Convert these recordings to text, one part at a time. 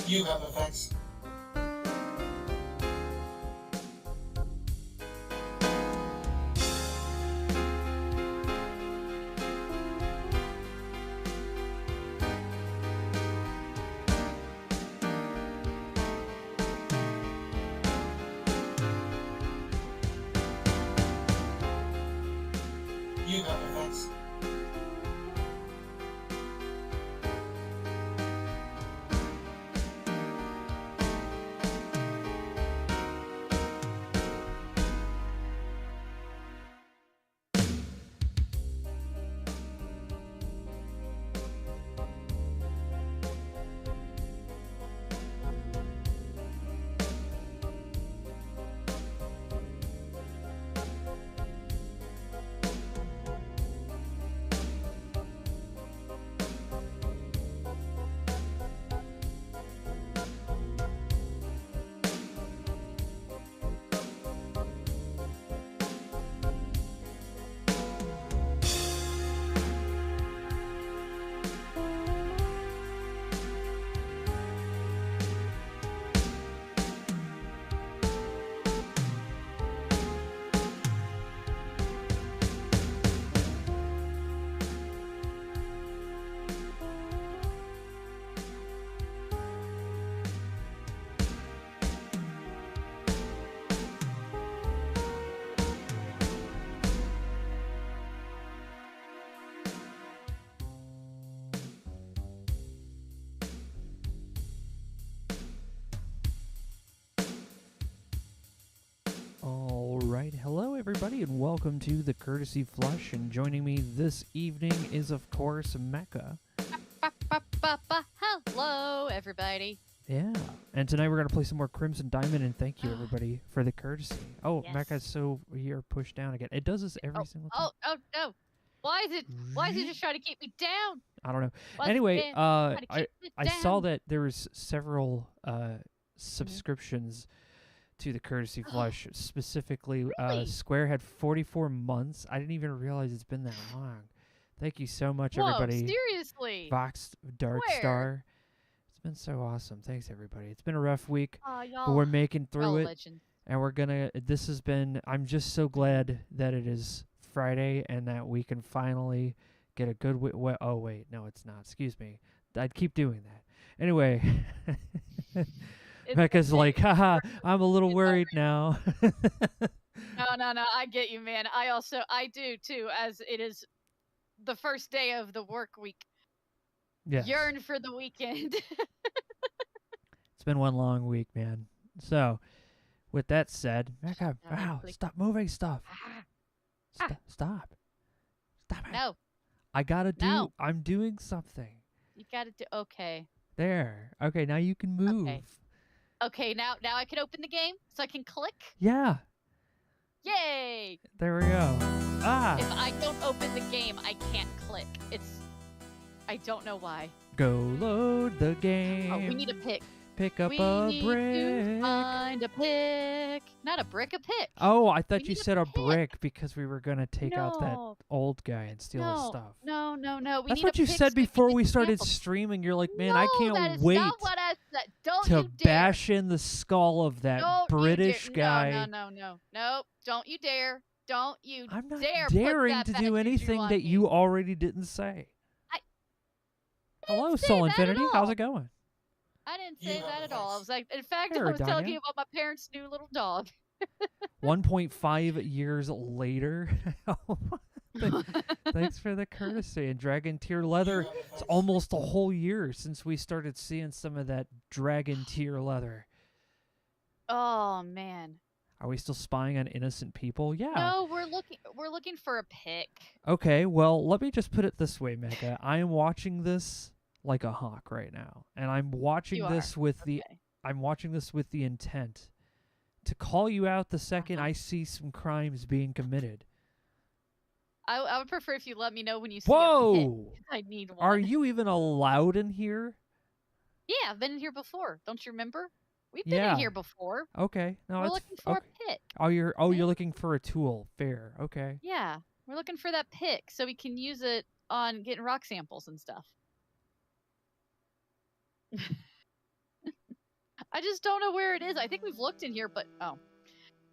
You have effects. You have effects. All right, hello everybody, and welcome to the Courtesy Flush. And joining me this evening is, of course, Mecha. Hello, everybody. Yeah, and tonight we're gonna play some more Crimson Diamond. And thank you everybody for the courtesy. Oh, Yes. Mecha's so here pushed down again. It does this every single time. Oh no! Why is it just trying to keep me down? I don't know. Once Anyway, again, trying to keep me I saw down. that there was several subscriptions to the Courtesy Flush. Specifically, Really? Square had 44 months. I didn't even realize it's been that long. Thank you so much, Whoa, everybody. seriously? Vox Dark Square. Star. It's been so awesome. Thanks, everybody. It's been a rough week, but Y'all, we're making y'all through it. legends. And we're gonna. This has been. I'm just so glad that it is Friday and that we can finally get a good. Oh wait, no, it's not. Excuse me. I'd keep doing that. Anyway, Mecha's like, haha. I'm a little worried now. No. I get you, man. I do too. As it is the first day of the work week. Yes. Yearn for the weekend. It's been one long week, man. So, with that said, Mecha, No, wow, like- stop moving stuff. Ah. Stop it. No, I gotta do. No. I'm doing something. you gotta do. Okay. There. Okay, now you can move. Okay. Now I can open the game so I can click. Yeah. Yay! There we go. Ah. If I don't open the game, I can't click. I don't know why. Go load the game. Oh, we need a pick. Pick up We a need brick. to find a pick. Not a brick, a pick. Oh, I thought We you need a said a pick. brick because we were gonna take out that No. old guy and steal his No, stuff. no. We That's need what a you pick said so we can before get we the started samples. streaming. You're like, man, no, I can't that is wait not what I said. Don't to you dare. bash in the skull of that Don't British you dare. guy. No. Nope. Don't you dare. Don't you I'm not dare daring put to that do bad juju anything on that me. you already didn't say. I Hello, didn't say Soul that at Infinity. How's all. it going? I didn't You say have that at all. I offense. was like, in fact, Hey, I was telling Redania. you about my parents' new little dog. 1.5 years later. Thanks for the courtesy. And Dragon Tier Leather. You have It's offense. almost a whole year since we started seeing some of that Dragon Tier Leather. Oh man. Are we still spying on innocent people? Yeah. No, we're looking for a pick. Okay, well, let me just put it this way, Mecha. I am watching this like a hawk right now. And I'm watching You this with Okay. the intent to call you out the second Uh-huh. I see some crimes being committed. I would prefer if you let me know when you see a Whoa! pick. I need one. Are you even allowed in here? Yeah, I've been in here before. Don't you remember? We've been Yeah. in here before. Okay. No, We're that's looking for okay. a pick. You're Yeah. looking for a tool. Fair. Okay. Yeah, we're looking for that pick so we can use it on getting rock samples and stuff. I just don't know where it is. I think we've looked in here, but oh,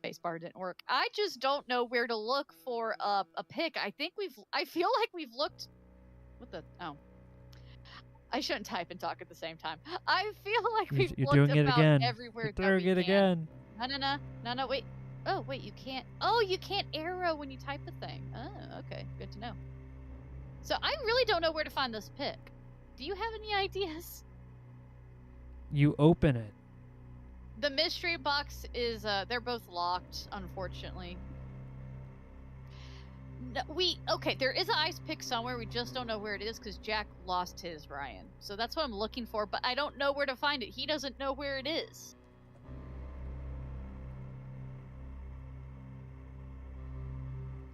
spacebar didn't work. I just don't know where to look for a pick. I feel like we've looked. What the? Oh, I shouldn't type and talk at the same time. I feel like we've You're looked doing it about again. everywhere You're that we doing it can. again. No, wait. Oh, wait, you can't. Oh, you can't arrow when you type the thing. Oh, okay, good to know. So I really don't know where to find this pick. Do you have any ideas? You open it. The mystery box is, they're both locked, unfortunately. No, okay, there is an ice pick somewhere. We just don't know where it is because Jack lost his, Ryan. So that's what I'm looking for, but I don't know where to find it. He doesn't know where it is.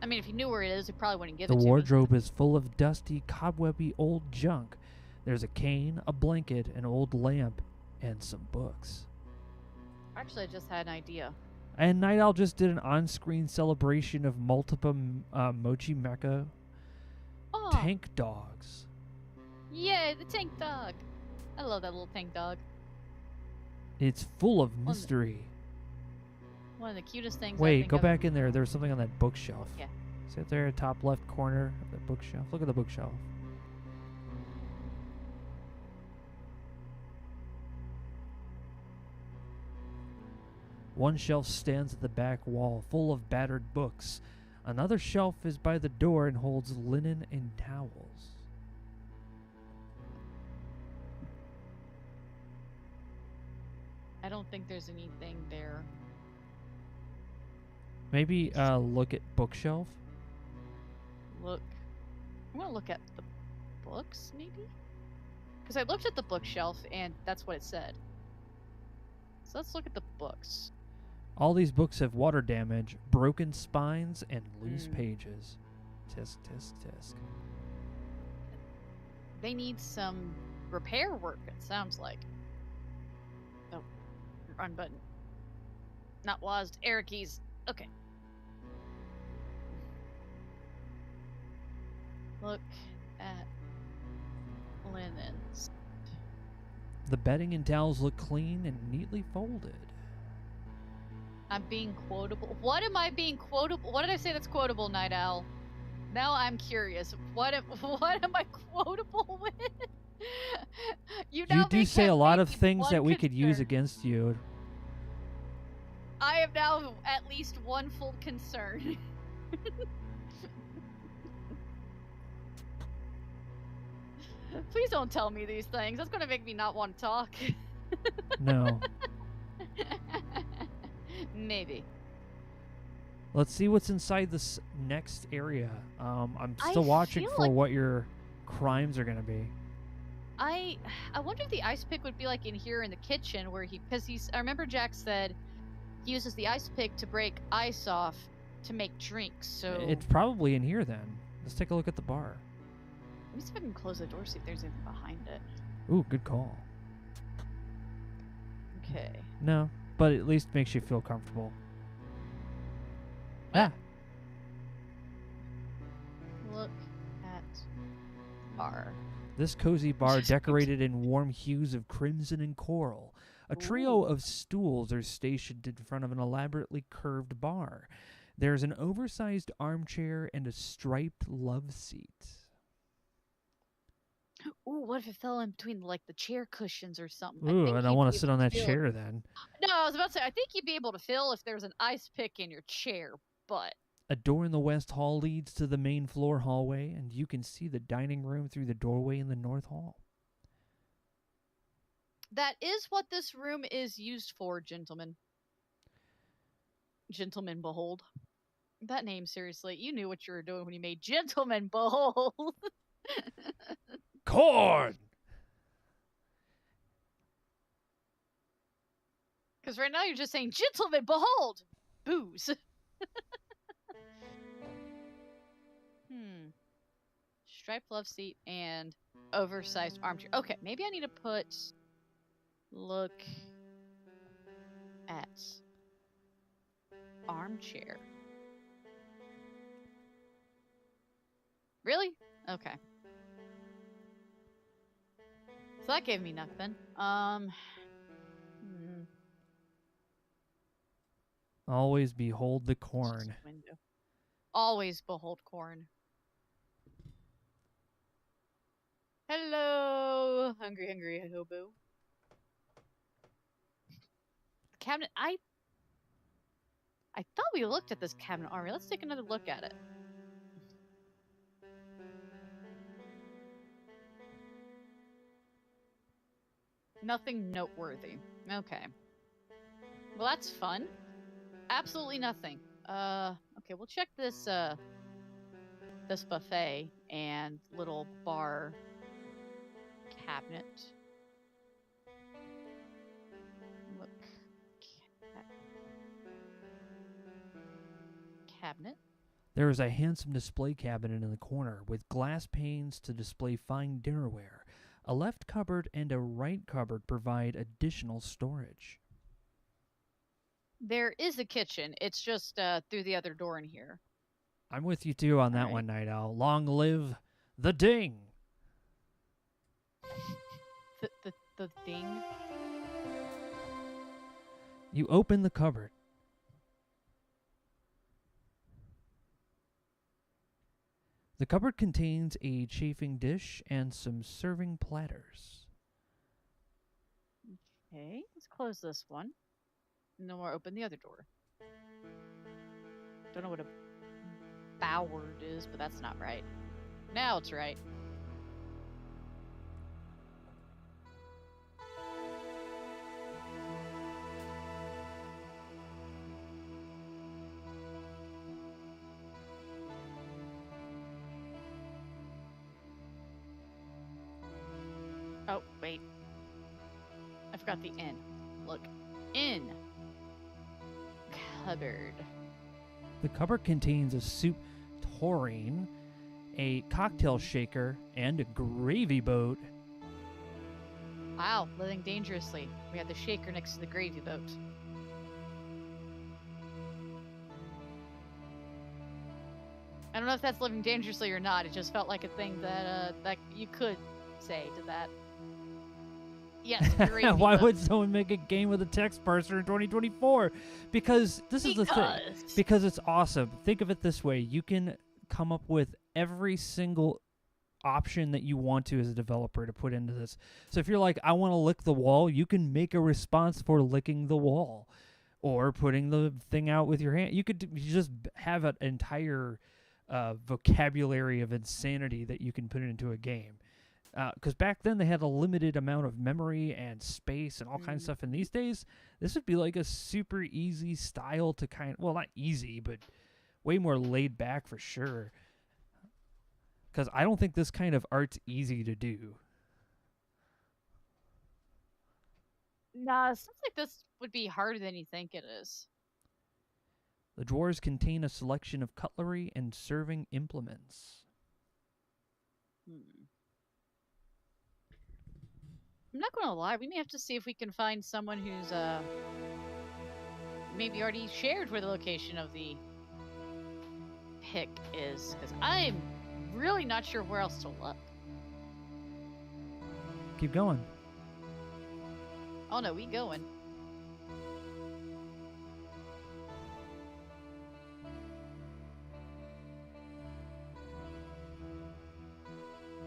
I mean, if he knew where it is, he probably wouldn't give it to me. The wardrobe is full of dusty, cobwebby old junk. There's a cane, a blanket, an old lamp, and some books. Actually, I just had an idea. And Night Owl just did an on-screen celebration of multiple Mochi Mecha tank dogs. Yay, the tank dog. I love that little tank dog. It's full of mystery. One of the cutest things. Wait, go back in there. There's something on that bookshelf. Yeah. Sit there, top left corner of the bookshelf. Look at the bookshelf. One shelf stands at the back wall, full of battered books. Another shelf is by the door and holds linen and towels. I don't think there's anything there. Maybe look at bookshelf. Look. I'm gonna look at the books, maybe? Because I looked at the bookshelf and that's what it said. So let's look at the books. All these books have water damage, broken spines, and loose pages. Tisk, tisk, tisk. They need some repair work, it sounds like. Oh, run button. Not WASD, error keys. Okay. Look at linens. The bedding and towels look clean and neatly folded. I'm being quotable. What am I being quotable? What did I say that's quotable, Night Owl? Now I'm curious. What am I quotable with? You do say a lot of things that we could use against you. I have now at least one full concern. Please don't tell me these things. That's going to make me not want to talk. No. Maybe. Let's see what's inside this next area. I'm still I watching feel for like- what your crimes are going to be. I wonder if the ice pick would be like in here in the kitchen where I remember Jack said he uses the ice pick to break ice off to make drinks. So It's probably in here then. Let's take a look at the bar. let me see if I can close the door, see if there's anything behind it. Ooh, good call. Okay. No, but at least makes you feel comfortable. What? Ah, Look at bar. this cozy bar decorated in warm hues of crimson and coral. A trio of stools are stationed in front of an elaborately curved bar. There's an oversized armchair and a striped love seat. Ooh, what if it fell in between like the chair cushions or something? Ooh, think and I you'd want be to sit able on that feel it. chair then. No, I was about to say I think you'd be able to feel if there's an ice pick in your chair, but A door in the west hall leads to the main floor hallway, and you can see the dining room through the doorway in the north hall. that is what this room is used for, gentlemen. Gentlemen, behold. That name, seriously. You knew what you were doing when you made Gentlemen, behold. Corn! Because right now you're just saying, Gentlemen, behold! Booze. Striped love seat and oversized armchair. Okay, maybe I need to put... Look at armchair. Really? Okay. So that gave me nothing. Always behold the corn. Window. Always behold corn. Hello, hungry hobo. Cabinet. I thought we looked at this cabinet armory. Let's take another look at it. Nothing noteworthy. Okay. Well, that's fun. Absolutely nothing. Okay, we'll check this this buffet and little bar cabinet. Look. Cabinet. There is a handsome display cabinet in the corner with glass panes to display fine dinnerware. A left cupboard and a right cupboard provide additional storage. There is a kitchen. It's just through the other door in here. I'm with you too on that Alright. one, Night Owl. Long live the ding! The thing. You open the cupboard. The cupboard contains a chafing dish and some serving platters. Okay, let's close this one. And then we'll open the other door. Don't know what a bowward is, but that's not right. Now it's right. Oh, wait. I forgot the N. Look. In. Cupboard. The cupboard contains a soup tureen, a cocktail shaker, and a gravy boat. Wow, living dangerously. We have the shaker next to the gravy boat. I don't know if that's living dangerously or not. It just felt like a thing that that you could say to that. Yes, gravy Why boat. would someone make a game with a text parser in 2024? Because this is the thing. Because it's awesome. Think of it this way. You can come up with every single option that you want to as a developer to put into this. So if you're like, I want to lick the wall, you can make a response for licking the wall or putting the thing out with your hand. You could just have an entire vocabulary of insanity that you can put into a game. Because back then they had a limited amount of memory and space and all kinds of stuff. And these days, this would be like a super easy style to well, not easy, but way more laid back for sure. Because I don't think this kind of art's easy to do. Nah, stuff like this would be harder than you think it is. The drawers contain a selection of cutlery and serving implements. I'm not gonna lie, we may have to see if we can find someone who's maybe already shared where the location of the pick is, because I'm really not sure where else to look. Keep going. Oh no, we going.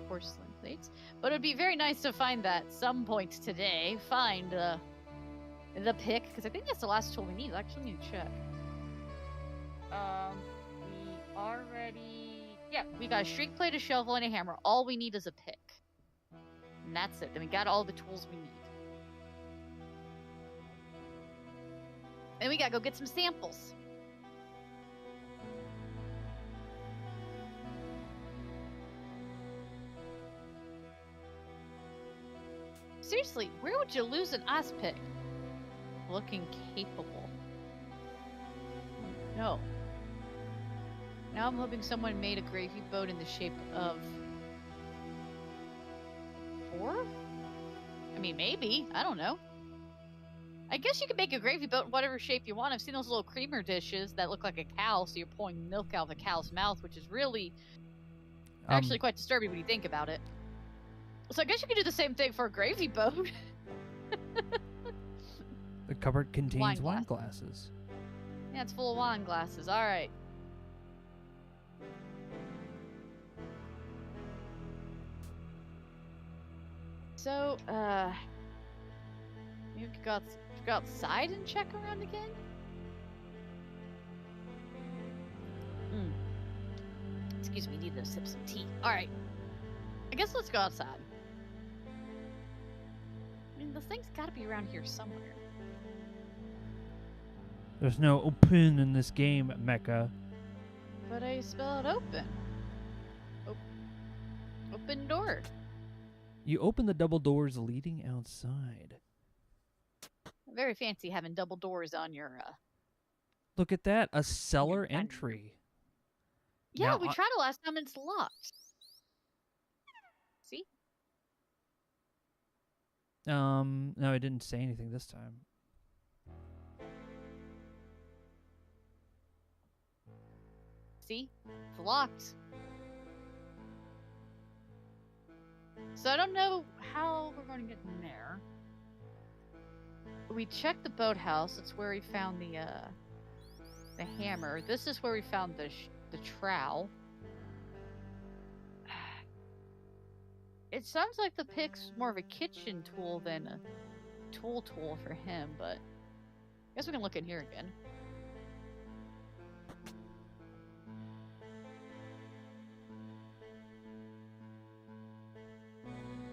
Porcelain plates. But it would be very nice to find that some point today. Find the pick, because I think that's the last tool we need. I actually need to check. We already... Yeah, we got a shrink plate, a shovel, and a hammer. All we need is a pick. And that's it. Then we got all the tools we need. And we gotta go get some samples. Seriously, where would you lose an ice pick? Looking capable. No. Now I'm hoping someone made a gravy boat in the shape of... 4? I mean, maybe. I don't know. I guess you could make a gravy boat in whatever shape you want. I've seen those little creamer dishes that look like a cow, so you're pouring milk out of a cow's mouth, which is really actually quite disturbing when you think about it. So I guess you could do the same thing for a gravy boat. The cupboard contains Wine wine glasses. Yeah, it's full of wine glasses. All right. So, maybe we could go outside and check around again? Excuse me, need to sip some tea. Alright. I guess let's go outside. I mean, the thing's gotta be around here somewhere. There's no open in this game, Mecha. But I spell it open. Open door. You open the double doors leading outside. Very fancy having double doors on your, Look at that, a cellar dining room. entry. Yeah, Now, we tried it last time and it's locked. See? No, it didn't say anything this time. See? It's locked. So I don't know how we're going to get in there. We checked the boathouse. That's where we found the hammer. This is where we found the trowel. It sounds like the pick's more of a kitchen tool than a tool for him, but I guess we can look in here again.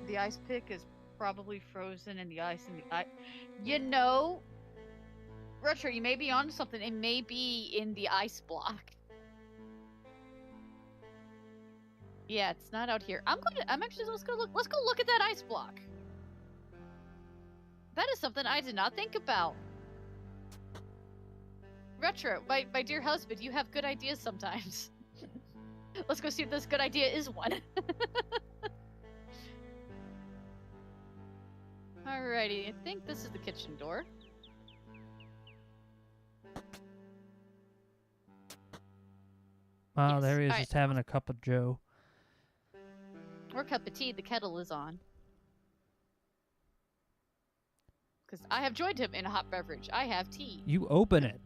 The ice pick is probably frozen in the ice You know, Retro, you may be onto something. It may be in the ice block. Yeah, it's not out here. Let's go look at that ice block. That is something I did not think about. Retro, my dear husband, you have good ideas sometimes. Let's go see if this good idea is one. Alrighty, I think this is the kitchen door. Wow, Yes. there he is, All just having a cup of joe. Or cup of tea, the kettle is on. Because I have joined him in a hot beverage. I have tea. You open it.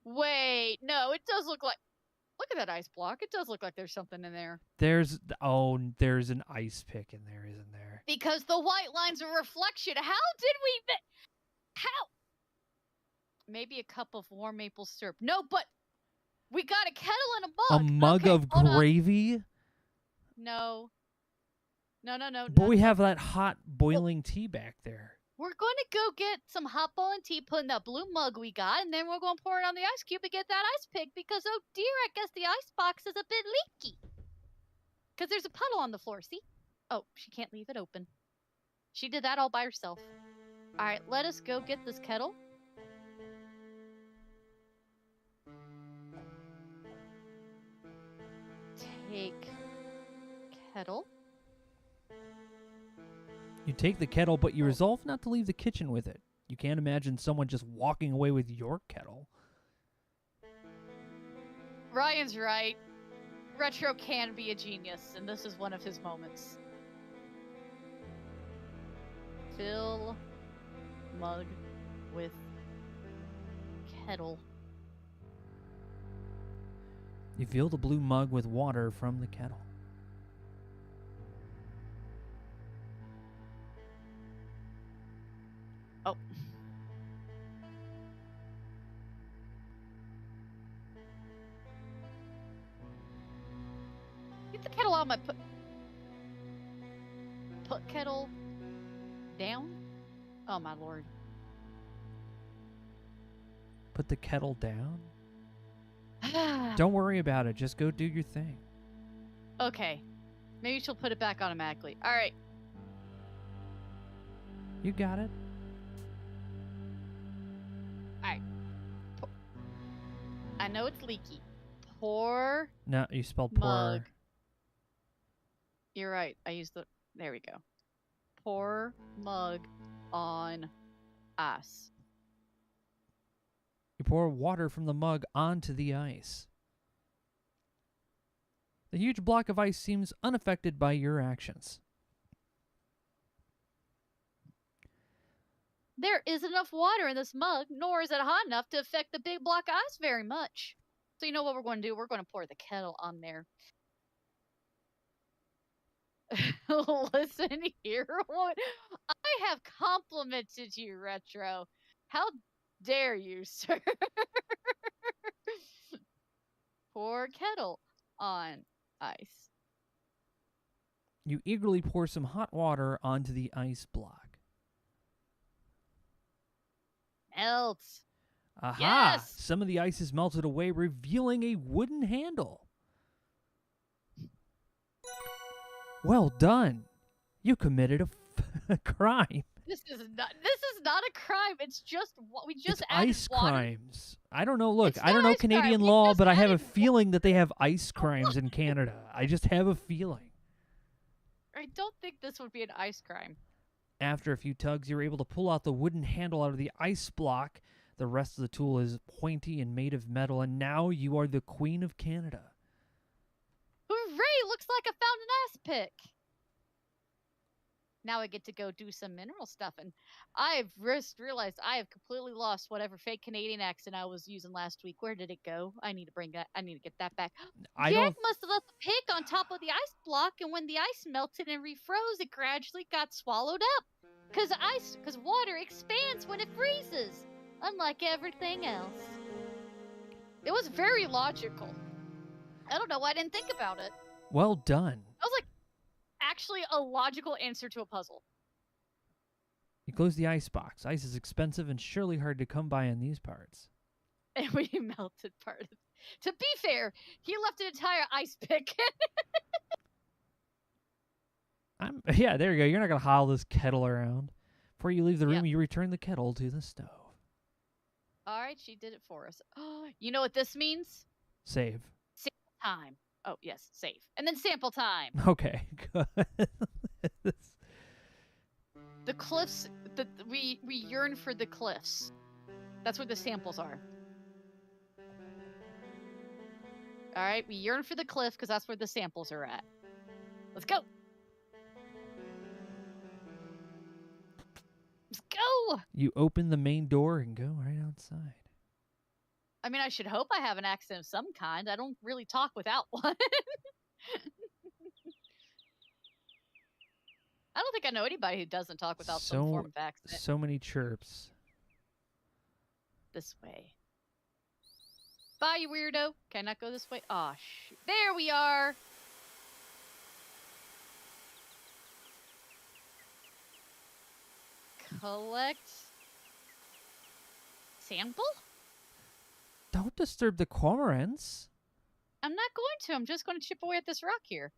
Wait, no, it does look like... Look at that ice block. It does look like there's something in there. There's an ice pick in there, isn't there? Because the white line's a reflection. How did we... How? Maybe a cup of warm maple syrup. No, but we got a kettle and a mug. A mug Okay, of hold on. gravy? No. No. But we have that hot boiling tea back there. We're going to go get some hot boiling tea, put in that blue mug we got, and then we're going to pour it on the ice cube and get that ice pick because, oh dear, I guess the ice box is a bit leaky. Because there's a puddle on the floor, see? Oh, she can't leave it open. She did that all by herself. All right, let us go get this kettle. Take kettle. You take the kettle, but you resolve not to leave the kitchen with it. You can't imagine someone just walking away with your kettle. Ryan's right. Retro can be a genius, and this is one of his moments. Fill mug with kettle. You fill the blue mug with water from the kettle. Oh. Get the kettle on my put kettle down? Oh my lord. Put the kettle down? Don't worry about it. Just go do your thing. Okay. Maybe she'll put it back automatically. Alright. You got it. I know it's leaky. Pour No, you spelled pour. mug. You're right. I used the... There we go. Pour mug on ice. You pour water from the mug onto the ice. The huge block of ice seems unaffected by your actions. There isn't enough water in this mug, nor is it hot enough to affect the big block of ice very much. So you know what we're going to do? We're going to pour the kettle on there. Listen here, what? I have complimented you, Retro. How dare you, sir? Pour kettle on ice. You eagerly pour some hot water onto the ice block. Melts. Aha! Yes! Some of the ice is melted away, revealing a wooden handle. Well done. You committed a crime. This is not a crime. It's just what we just It's added ice water. crimes. I don't know. Look, It's I don't not know ice crime. Canadian We law, just but I have a added feeling that they have ice crimes in Canada. I just have a feeling. I don't think this would be an ice crime. After a few tugs, you're able to pull out the wooden handle out of the ice block. The rest of the tool is pointy and made of metal, and now you are the Queen of Canada. Hooray! Looks like I found an ass pick. Now I get to go do some mineral stuff, and I've realized I have completely lost whatever fake Canadian accent I was using last week. Where did it go? I need to bring that. I need to get that back. Jack must have left the pick on top of the ice block, and when the ice melted and refroze, it gradually got swallowed up. Cause water expands when it freezes, unlike everything else. It was very logical. I don't know why I didn't think about it. Well done. I was like, actually a logical answer to a puzzle. You close the ice box. Ice is expensive and surely hard to come by in these parts. And we melted part of it. To be fair, he left an entire ice pick. Yeah, there you go. You're not going to haul this kettle around. Before you leave the room, Yep. you return the kettle to the stove. All right, she did it for us. You know what this means? Save. Time. Oh, yes, save. And then sample time. Okay, good. The cliffs, we yearn for the cliffs. That's where the samples are. All right, we yearn for the cliff because that's where the samples are at. Let's go. Let's go. You open the main door and go right outside. I mean, I should hope I have an accent of some kind. I don't really talk without one. I don't think I know anybody who doesn't talk without some form of accent. So many chirps. This way. Bye, you weirdo. Can I not go this way? Aw, shoot. There we are. Collect. Sample? Don't disturb the cormorants. I'm not going to. I'm just going to chip away at this rock here.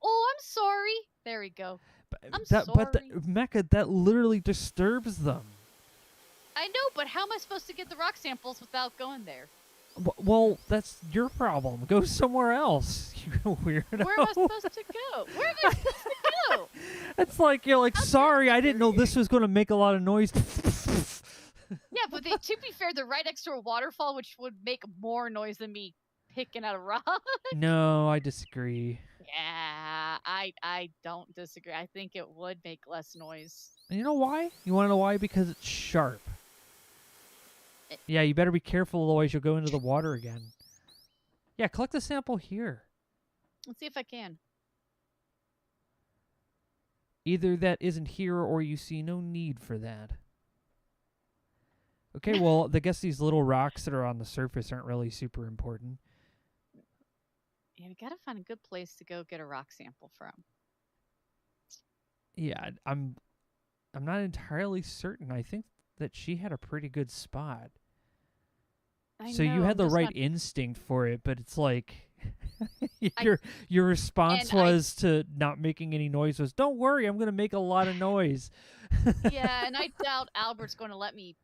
Oh, I'm sorry. There we go. But sorry. Mecha, that literally disturbs them. I know, but how am I supposed to get the rock samples without going there? Well, that's your problem. Go somewhere else, you weirdo. Where am I supposed to go? Where am I supposed to go? It's like, you're like, sorry, I didn't know this was going to make a lot of noise. Yeah, but to be fair, they're right next to a waterfall, which would make more noise than me picking out a rock. No, I disagree. Yeah, I don't disagree. I think it would make less noise. And you know why? You want to know why? Because it's sharp. Yeah, you better be careful, otherwise you'll go into the water again. Yeah, collect the sample here. Let's see if I can. Either that isn't here or you see no need for that. Okay, well, I guess these little rocks that are on the surface aren't really super important. Yeah, we gotta find a good place to go get a rock sample from. Yeah, I'm not entirely certain. I think that she had a pretty good spot. So you had the right instinct for it, but it's like your response was to not making any noise was, don't worry, I'm going to make a lot of noise. Yeah, and I doubt Albert's going to let me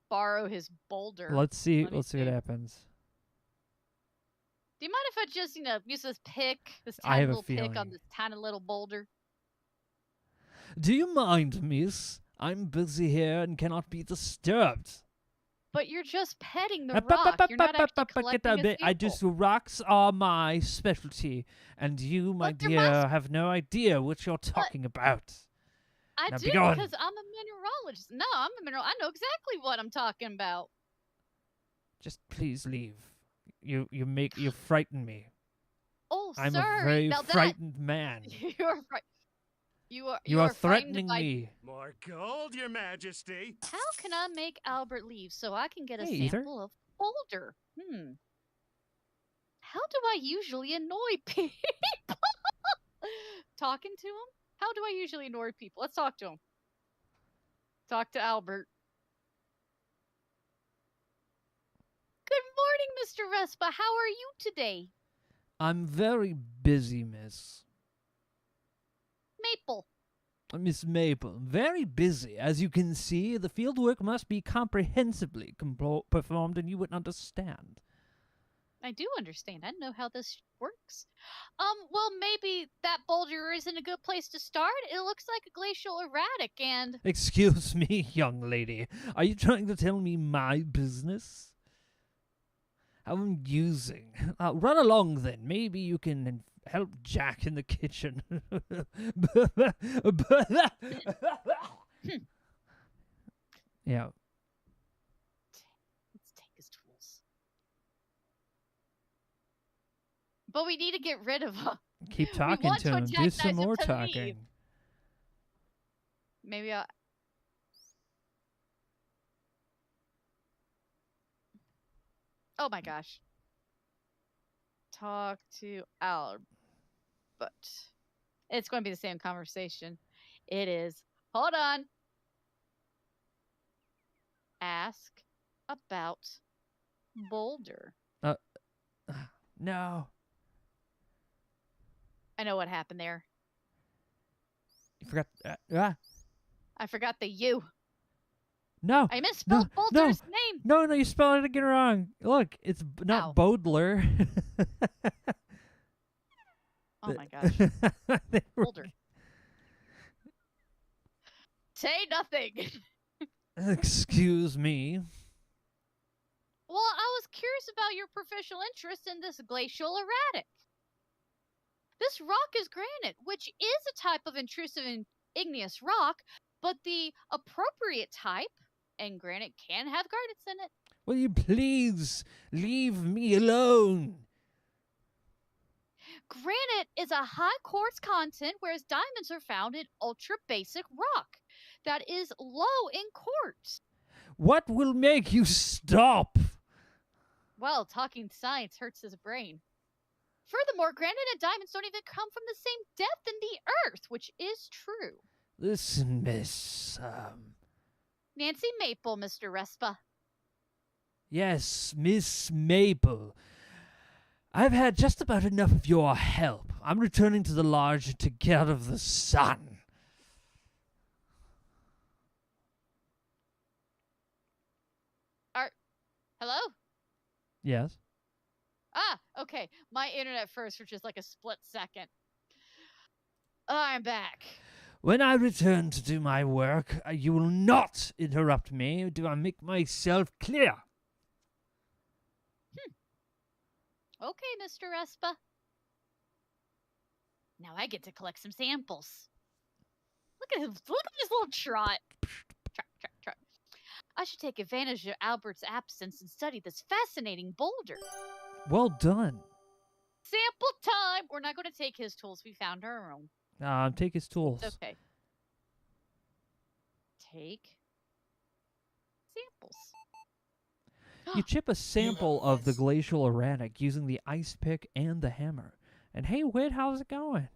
borrow his boulder. Let's see what happens. Do you mind if I just, use this pick, this I tiny have a little pick feeling. on this tiny little boulder? Do you mind, miss? I'm busy here and cannot be disturbed. But you're just petting the rock. You're not actually collecting a sample. Rocks are my specialty, and you, my dear, have no idea what you're talking about. I Now do be gone. because I'm a mineralogist. No, I'm a mineral. I know exactly what I'm talking about. Just please leave. You frighten me. Oh, I'm sir. a very Now frightened man. you're right. You You are frightened threatening by. me. More gold, Your Majesty. How can I make Albert leave so I can get a Hey, Ether. sample of boulder? How do I usually annoy people? Talking to him? How do I usually annoy people? Let's talk to him. Talk to Albert. Good morning, Mr. Respa. How are you today? I'm very busy, Miss. Maple. Miss Maple, very busy. As you can see, the fieldwork must be comprehensively performed, and you would understand. I do understand. I know how this works. Well, maybe that boulder isn't a good place to start. It looks like a glacial erratic, and Excuse me, young lady. Are you trying to tell me my business? How amusing. Run along, then. Maybe you can help Jack in the kitchen. Yeah. let's take his tools. But we need to get rid of him. Keep talking want to to him. Do antagonize some him more to talking. leave. Maybe I'll. Oh my gosh. Talk to Albert. It's going to be the same conversation. It is. Hold on. Ask about Boulder. No. I know what happened there. You forgot. I forgot the U. No. I misspelled Boulder's name. No, you spelled it again wrong. Look, it's not Ow. Bodler. Oh my gosh. Boulder. Say nothing. Excuse me. Well, I was curious about your professional interest in this glacial erratic. This rock is granite, which is a type of intrusive igneous rock, but the appropriate type, and granite can have garnets in it. Will you please leave me alone? Granite is a high quartz content, whereas diamonds are found in ultra basic rock that is low in quartz. What will make you stop? Well, talking science hurts his brain. Furthermore, granite and diamonds don't even come from the same depth in the earth, which is true. Listen, Miss, Nancy Maple, Mr. Respa. Yes, Miss Maple. I've had just about enough of your help. I'm returning to the lodge to get out of the sun. Hello? Yes? Ah, okay. My internet first for just like a split second. I'm back. When I return to do my work, you will not interrupt me. Do I make myself clear? Okay, Mr. Respa. Now I get to collect some samples. Look at him. Look at this little trot. Trot. I should take advantage of Albert's absence and study this fascinating boulder. Well done. Sample time! We're not going to take his tools. We found our own. Take his tools. It's okay. Take samples. You chip a sample of the glacial erratic using the ice pick and the hammer. And hey, Whit, how's it going?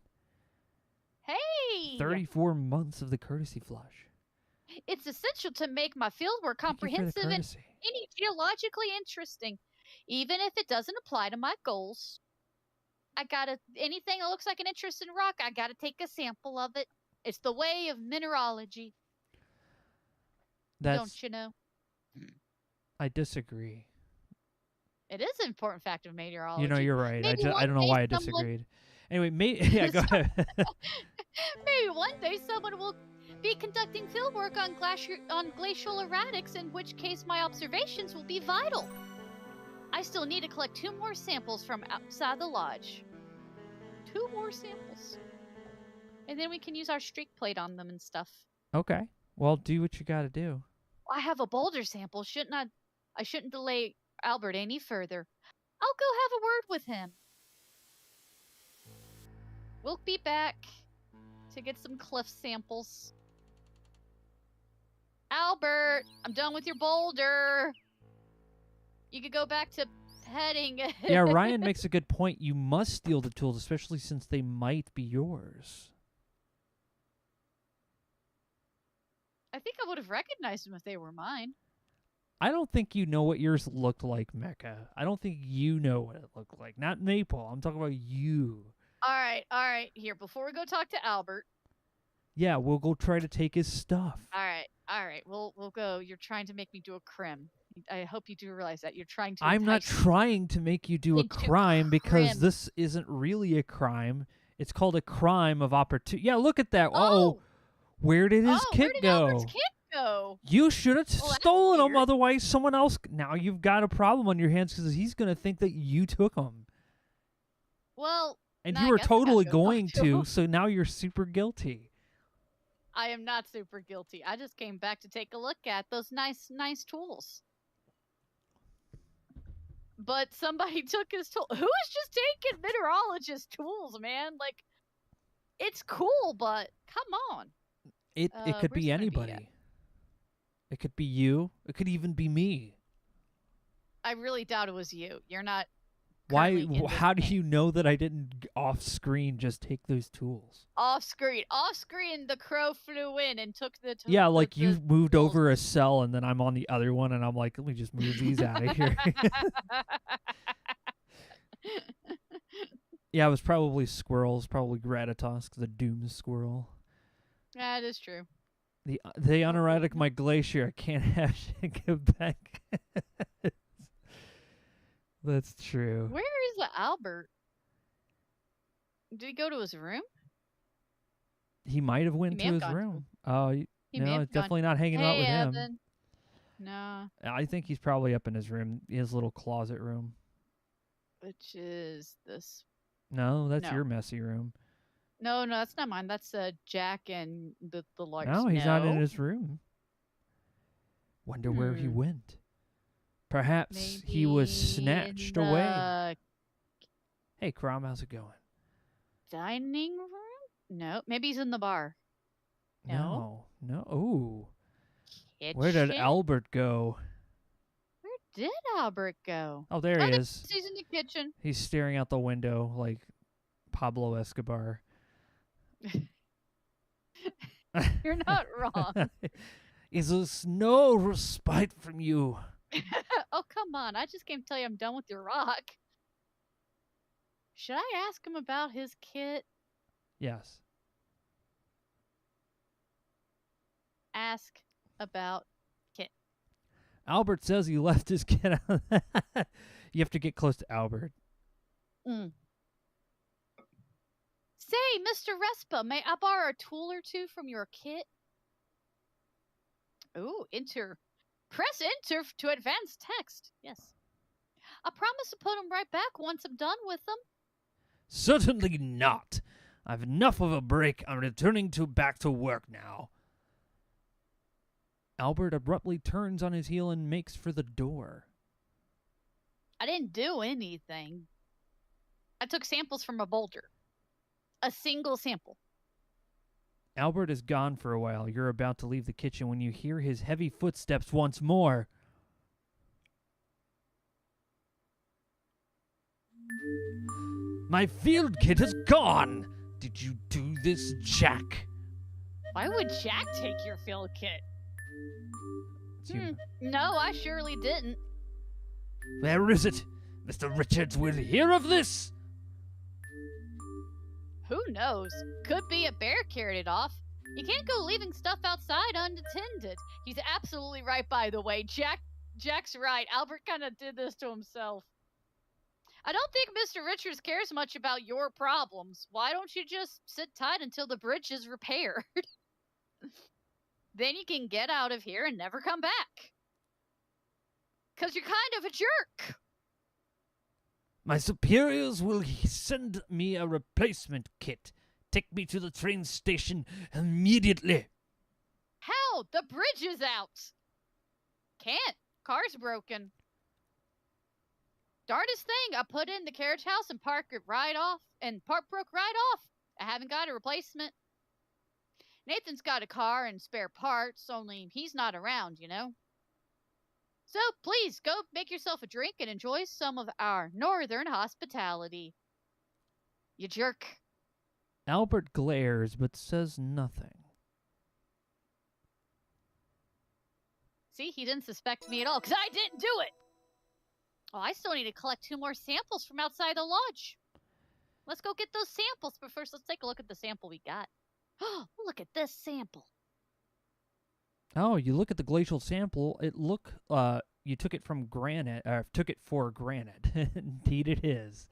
Hey! 34 months of the courtesy flush. It's essential to make my fieldwork Thank you for the comprehensive and courtesy. any geologically interesting, even if it doesn't apply to my goals. Anything that looks like an interesting rock, I gotta take a sample of it. It's the way of mineralogy. Don't you know? I disagree. It is an important fact of meteorology. You know, you're right. Maybe I don't know one why I day someone- disagreed. Anyway, yeah, go ahead. Maybe one day someone will be conducting fieldwork on glacial erratics, in which case my observations will be vital. I still need to collect 2 more samples from outside the lodge. 2 more samples. And then we can use our streak plate on them and stuff. Okay. Well, do what you gotta do. I have a boulder sample. I shouldn't delay Albert any further. I'll go have a word with him. We'll be back to get some cliff samples. Albert, I'm done with your boulder. You could go back to petting. Yeah, Ryan makes a good point. You must steal the tools, especially since they might be yours. I think I would have recognized them if they were mine. I don't think you know what yours looked like, Mecha. I don't think you know what it looked like. Not Maple. I'm talking about you. All right. Here, before we go talk to Albert. Yeah, we'll go try to take his stuff. All right. We'll go. You're trying to make me do a crim. I hope you do realize that you're trying to. I'm not entice me trying to make you do a into crime because crim. this isn't really a crime. It's called a crime of opportunity. Yeah, look at that. Oh, where did his where kit did go? Albert's kit go? You should have Well, that's stolen him, weird. otherwise someone else. Now you've got a problem on your hands because he's going to think that you took him. Well, And now you I were guess I gotta totally go talk going to to, him. so now you're super guilty. I am not super guilty. I just came back to take a look at those nice tools. But somebody took his tool. Who is just taking mineralogist tools, man? Like, it's cool, but come on. It could where's be it gonna be anybody. at? It could be you. It could even be me. I really doubt it was you. You're not. Why? currently in this How do game. you know that I didn't off screen just take those tools? Off screen, the crow flew in and took the tools. Yeah, like you moved over a cell and then I'm on the other one and I'm like, let me just move these out of here. Yeah, it was probably squirrels, probably Gratitos, the doom squirrel. That is true. The unerotic my glacier. I can't have to go back. That's true. Where is the Albert? Did he go to his room? He might have went may to have his gone to room. Oh, He may no, have it's gone, definitely not hanging out hey, with him. Evan. No, I think he's probably up in his room, his little closet room. which is this? No, that's No. your messy room. No, that's not mine. That's Jack and the large. No, he's not in his room. Wonder where he went. Perhaps he was snatched away. Hey, Crom, how's it going? Dining room? No, maybe he's in the bar. No. Ooh. Kitchen? Where did Albert go? Where did Albert go? Oh, there he is. He's in the kitchen. He's staring out the window like Pablo Escobar. You're not wrong. Is this no respite from you? Oh, come on. I just came to tell you I'm done with your rock. Should I ask him about his kit? Yes. Ask about kit. Albert says he left his kid out. You have to get close to Albert. Say, Mr. Respa, may I borrow a tool or two from your kit? Ooh, enter. Press enter to advance text. Yes. I promise to put them right back once I'm done with them. Certainly not. I've enough of a break. I'm returning back to work now. Albert abruptly turns on his heel and makes for the door. I didn't do anything. I took samples from a boulder. A single sample. Albert is gone for a while. You're about to leave the kitchen when you hear his heavy footsteps once more. My field kit is gone! Did you do this, Jack? Why would Jack take your field kit? No, I surely didn't. Where is it? Mr. Richards will hear of this! Who knows? Could be a bear carried it off. You can't go leaving stuff outside unattended. He's absolutely right, by the way. Jack's right. Albert kind of did this to himself. I don't think Mr. Richards cares much about your problems. Why don't you just sit tight until the bridge is repaired? Then you can get out of here and never come back. 'Cause you're kind of a jerk. My superiors will send me a replacement kit. Take me to the train station immediately. no, the bridge is out. Can't. Car's broken. Darndest thing, I put in the carriage house and park it right off, and part broke right off. I haven't got a replacement. Nathan's got a car and spare parts, only he's not around, you know? So please go make yourself a drink and enjoy some of our northern hospitality. You jerk. Albert glares but says nothing. See, he didn't suspect me at all, because I didn't do it! Oh, I still need to collect 2 more samples from outside the lodge. Let's go get those samples, but first let's take a look at the sample we got. Oh, look at this sample. Oh, you look at the glacial sample. You took it from granite. Took it for granite. Indeed, it is.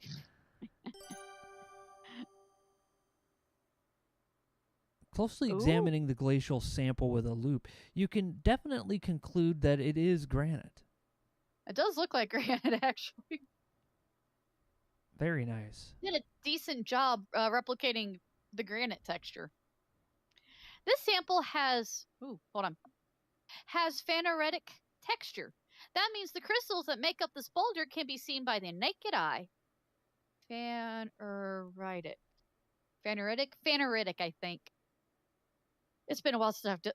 Closely examining the glacial sample with a loupe, you can definitely conclude that it is granite. It does look like granite, actually. Very nice. Did a decent job replicating the granite texture. This sample has phaneretic texture. That means the crystals that make up this boulder can be seen by the naked eye. Phaneretic, I think. It's been a while since I've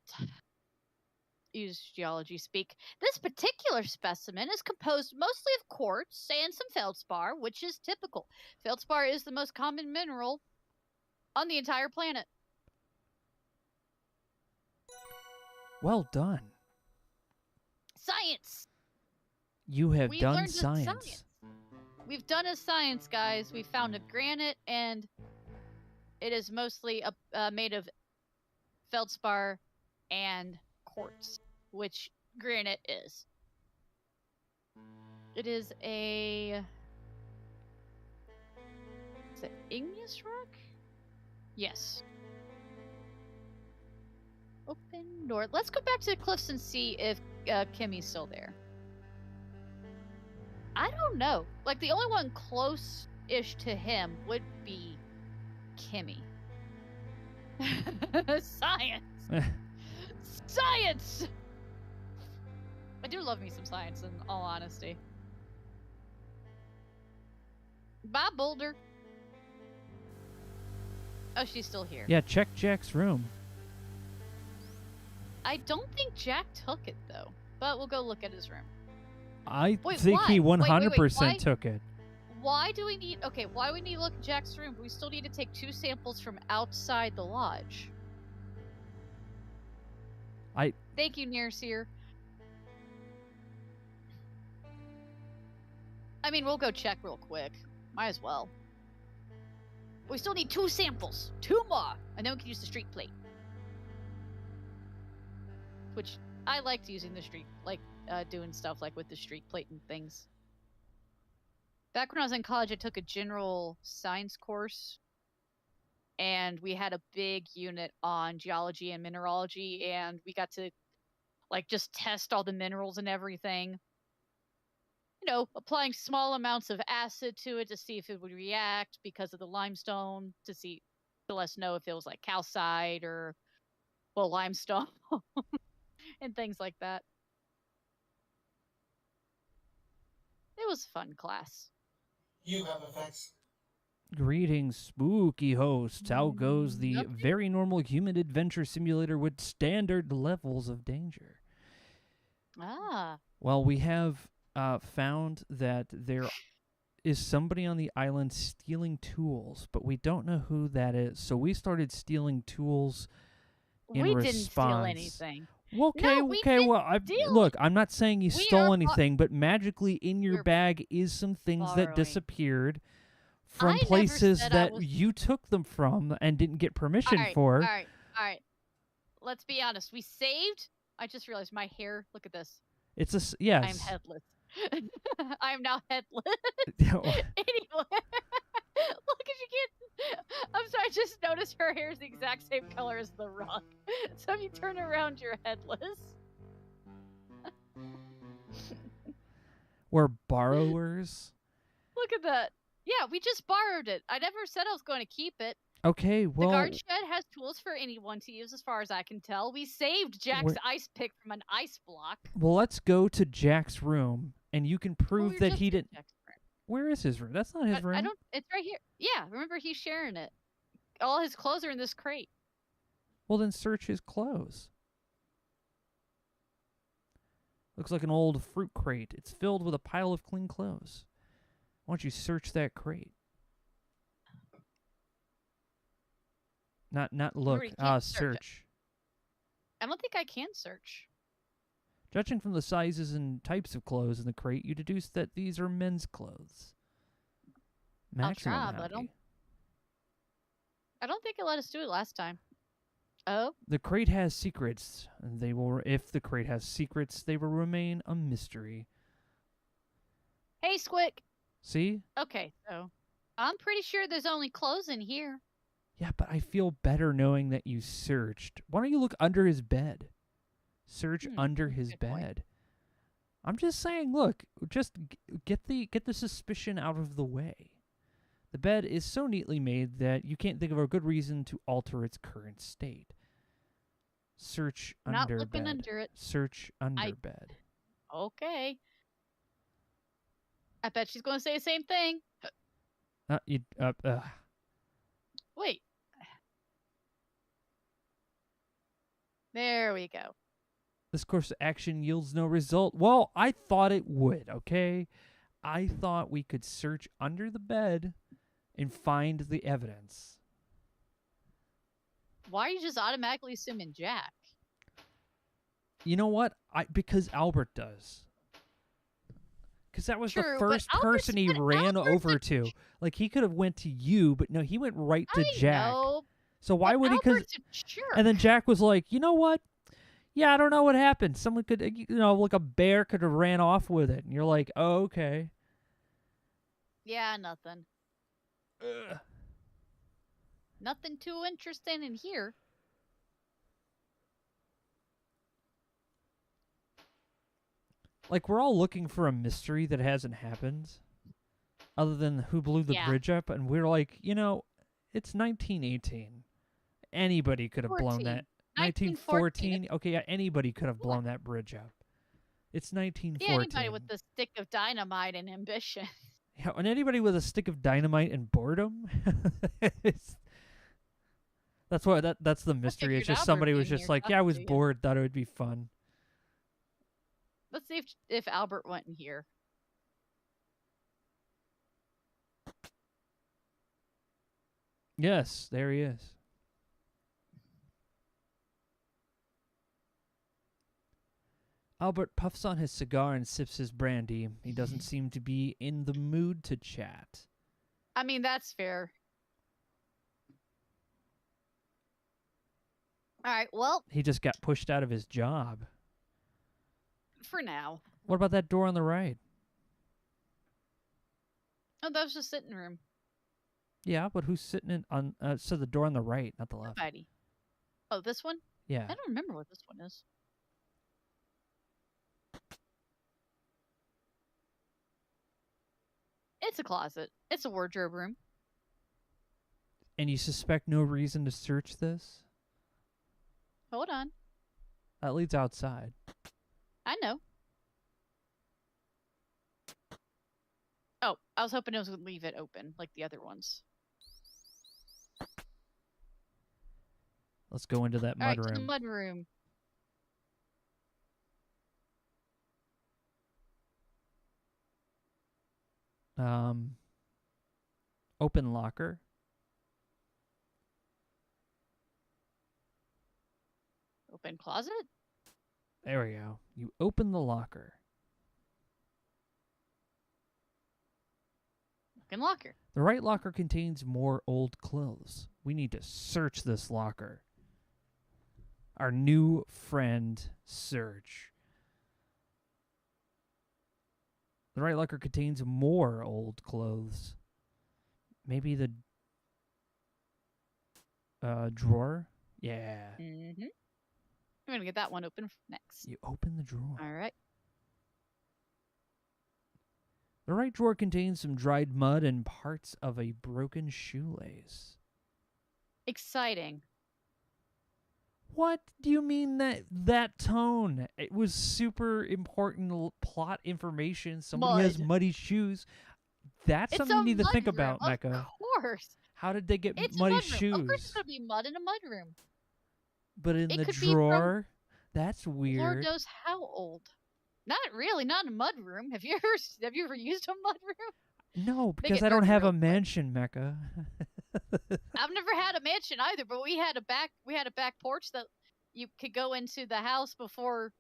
used geology speak. This particular specimen is composed mostly of quartz and some feldspar, which is typical. Feldspar is the most common mineral on the entire planet. Well done. Science! You have We've done learned science. We've done a science, guys. We found a granite, and it is mostly made of feldspar and quartz, which granite is. It is a... Is it igneous rock? Yes. Open door. Let's go back to the cliffs and see if Kimmy's still there. I don't know. Like, the only one close-ish to him would be Kimmy. Science! Science! I do love me some science, in all honesty. Bye, Boulder. Oh, she's still here. Yeah, check Jack's room. I don't think Jack took it, though. But we'll go look at his room. I Wait, think why? he Wait, 100% why? took it. Why do we need... Okay, why do we need to look at Jack's room? We still need to take 2 samples from outside the lodge. Thank you, Naresar. I mean, we'll go check real quick. Might as well. We still need 2 samples. 2 more! And then we can use the street plate. Which, I liked using the street... doing stuff like with the street plate and things. Back when I was in college, I took a general science course. And we had a big unit on geology and mineralogy. And we got to, just test all the minerals and everything. You know, applying small amounts of acid to it to see if it would react because of the limestone, to let us know if it was like calcite or, limestone and things like that. It was a fun class. You have effects. Greetings, spooky hosts. How goes the very normal human adventure simulator with standard levels of danger? Ah. Well, we have found that there is somebody on the island stealing tools, but we don't know who that is. So we started stealing tools in We response. didn't steal anything. Okay, No, we okay. didn't Well, steal look, I'm not saying you We stole are anything, but magically in your You're bag is some things that borrowing. disappeared I from never places said I that was- you took them from and didn't get permission Alright, for. Alright. Let's be honest. We saved. I just realized my hair. Look at this. It's yes. I'm headless. I'm now headless. Yeah, Anyway. Look at you get. I'm sorry, I just noticed her hair is the exact same color as the rock. So if you turn around, you're headless. We're borrowers. Look at that. Yeah, we just borrowed it. I never said I was going to keep it. Okay, The well, guard shed has tools for anyone to use, as far as I can tell. We saved Jack's ice pick from an ice block. let's go to Jack's room, and you can Well, prove we were that just he in didn't. Jack's room. Where is his room? That's not his room. I don't. It's right here. Yeah, remember he's sharing it. All his clothes are in this crate. Well, then search his clothes. Looks like an old fruit crate. It's filled with a pile of clean clothes. Why don't you search that crate? Not look. Remember, you can't Search. I don't think I can search. Judging from the sizes and types of clothes in the crate, you deduce that these are men's clothes. Maximum I'll try, but howdy. I don't think it let us do it last time. Oh, The crate has secrets, and they will. If the crate has secrets, they will remain a mystery. hey, Squick. See? Okay, so I'm pretty sure there's only clothes in here. Yeah, but I feel better knowing that you searched. Why don't you look under his bed? Search under his good point. bed. I'm just saying, look, just get the suspicion out of the way. The bed is so neatly made that you can't think of a good reason to alter its current state. Search Not under looking bed. under it. Search under bed. Okay. I bet she's going to say the same thing. Wait. There we go. This course of action yields no result. Well, I thought it would, okay? I thought we could search under the bed and find the evidence. Why are you just automatically assuming Jack? You know what? Because Albert does. Because that was True, the but first person he ran over to. Like, he could have went to you, but no, he went right to Jack. Know, So why would he? Albert's a jerk. And then Jack was like, you know what? Yeah, I don't know what happened. Someone could, like a bear could have ran off with it. And you're like, oh, okay. Yeah, nothing. Ugh. Nothing too interesting in here. Like, we're all looking for a mystery that hasn't happened, other than who blew the bridge up, and we're like, it's 1918. Anybody could have blown that. 1914? Okay, yeah, anybody could have blown that bridge up. It's 1914. Yeah, anybody with the stick of dynamite and ambition. Yeah, and anybody with a stick of dynamite and boredom. That's the mystery. It's just somebody was just like, yeah, I was bored, thought it would be fun. Let's see if Albert went in here. Yes, there he is. Albert puffs on his cigar and sips his brandy. He doesn't seem to be in the mood to chat. I mean, that's fair. All right, well. He just got pushed out of his job. For now. What about that door on the right? Oh, that was the sitting room. Yeah, but who's sitting so the door on the right, not the left. Nobody. Oh, this one? Yeah. I don't remember what this one is. It's a closet. It's a wardrobe room. And you suspect no reason to search this? Hold on. That leads outside. I know. Oh, I was hoping it was going to leave it open like the other ones. Let's go into that mud room. To the mud room. Open locker. Open closet? There we go. You open the locker. Open locker. The right locker contains more old clothes. We need to search this locker. Our new friend, Search. The right locker contains more old clothes. Maybe the drawer? Yeah. Mm-hmm. I'm going to get that one open next. You open the drawer. All right. The right drawer contains some dried mud and parts of a broken shoelace. exciting. What do you mean that tone? It was super important plot information. Somebody has Mud. muddy shoes. That's It's something a you need to mud think room, about, of Mecha. course. How did they get It's a muddy mud room. Of course, shoes? it's gonna be mud in a mud room. But in It the could be from drawer? That's Lord weird. knows how old. Not really, not a mud room. Have you ever used a mud room? No, They because get I don't dirty have real a quick. mansion, Mecha. I've never had a mansion either, but we had a back porch that you could go into the house before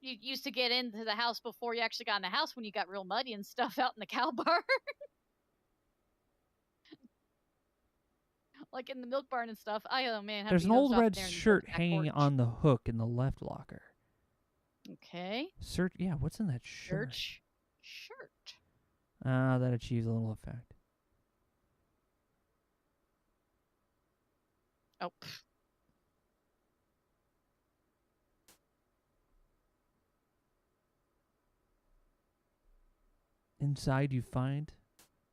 you used to get into the house before you actually got in the house when you got real muddy and stuff out in the cow barn. Like in the milk barn and stuff. Oh man, There's an hosed old off red there in the shirt back hanging porch. on the hook in the left locker. Okay. Search. Yeah, what's in that shirt? Shirt. That achieves a little effect. Oh. Inside you find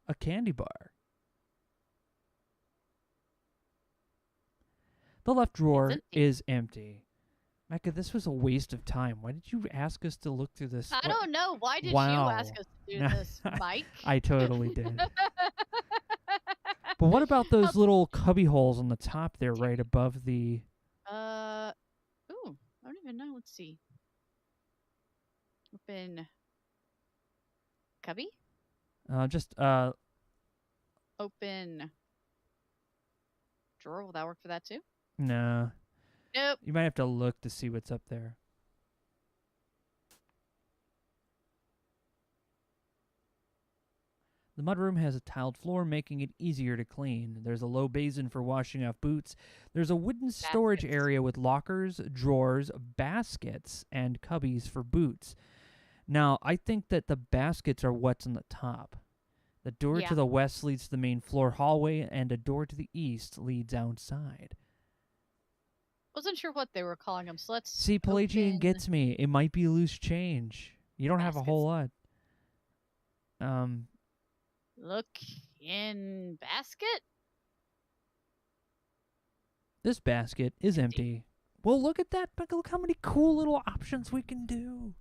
a candy bar. The left drawer empty. is empty. Mecha, this was a waste of time. Why did you ask us to look through this? I don't know. Why did Wow. you ask us to do this, Mike? I totally did. But what about those little cubby holes on the top there, right above the... Ooh, I don't even know. Let's see. Open cubby? Open drawer. Will that work for that too? No. Nope. You might have to look to see what's up there. The mudroom has a tiled floor, making it easier to clean. There's a low basin for washing off boots. There's a wooden storage Baskets. area with lockers, drawers, baskets, and cubbies for boots. Now, I think that the baskets are what's on the top. The door Yeah. to the west leads to the main floor hallway, and a door to the east leads outside. Wasn't sure what they were calling them, so let's See, Pelagian open gets me. It might be loose change. You don't have a whole lot. Look in basket. This basket is empty. Well, look at that. Look how many cool little options we can do.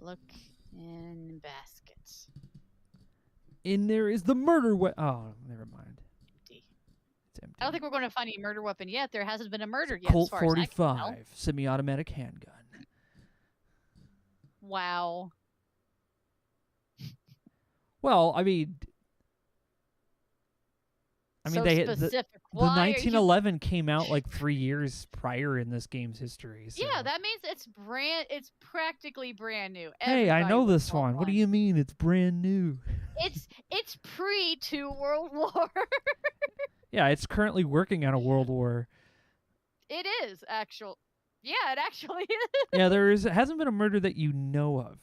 Look in baskets. In there is the murder weapon. Oh, never mind. Empty. It's empty. I don't think we're going to find any murder weapon yet. There hasn't been a murder yet. Colt as far as I can tell. 45, semi-automatic handgun. Wow. Well, I mean, So the specific. the Why are you- 1911 came out like 3 years prior in this game's history. So. Yeah, that means it's practically brand new. Hey, I Everybody know would this want one. What do you mean? It's brand new. It's pre 2 World War. Yeah, it's currently working on a world war. It is actual. Yeah, it actually is. Yeah, hasn't been a murder that you know of.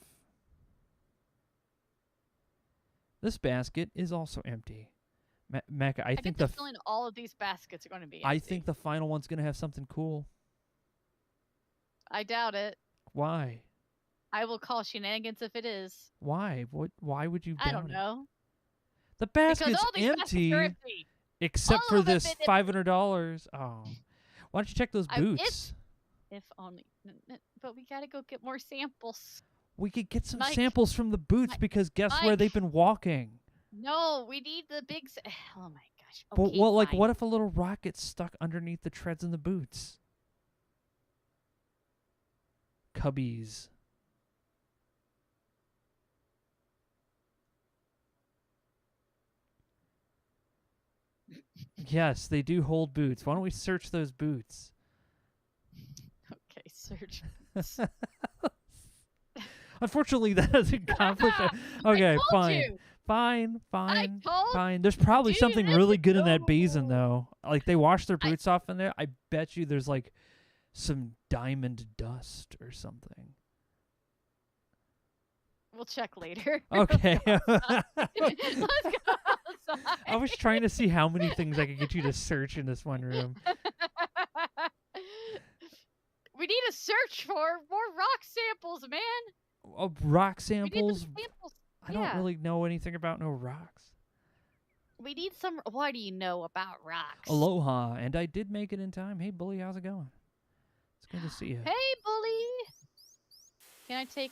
This basket is also empty. Mecha, I think get the feeling all of these baskets are going to be empty. I think the final one's gonna have something cool. I doubt it. Why? I will call shenanigans if it is. Why? Why would you? I doubt don't it? know. The Because basket's all these empty, baskets are empty. except All for of them this empty. $500. Oh, why don't you check those boots? If only. But we got to go get more samples. We could get some Mike, samples from the boots because guess where Mike. they've been walking. No, we need the big. Oh my gosh. But Okay, fine. what if a little rock gets stuck underneath the treads in the boots? Cubbies. Yes, they do hold boots. Why don't we search those boots? Okay, search. Unfortunately, that doesn't accomplish it. Okay, I told fine. you. Fine. told Fine. There's probably you something this really is good in that basin, so- though. Like, they wash their boots off in there. I bet you there's, like, some diamond dust or something. We'll check later. Okay. Let's go outside. I was trying to see how many things I could get you to search in this one room. We need to search for more rock samples, man. Rock We need samples? some samples. I don't really know anything about no rocks. We need some. What do you know about rocks? Aloha, and I did make it in time. Hey, Bully, how's it going? It's good to see you. Hey, bully. Can I take?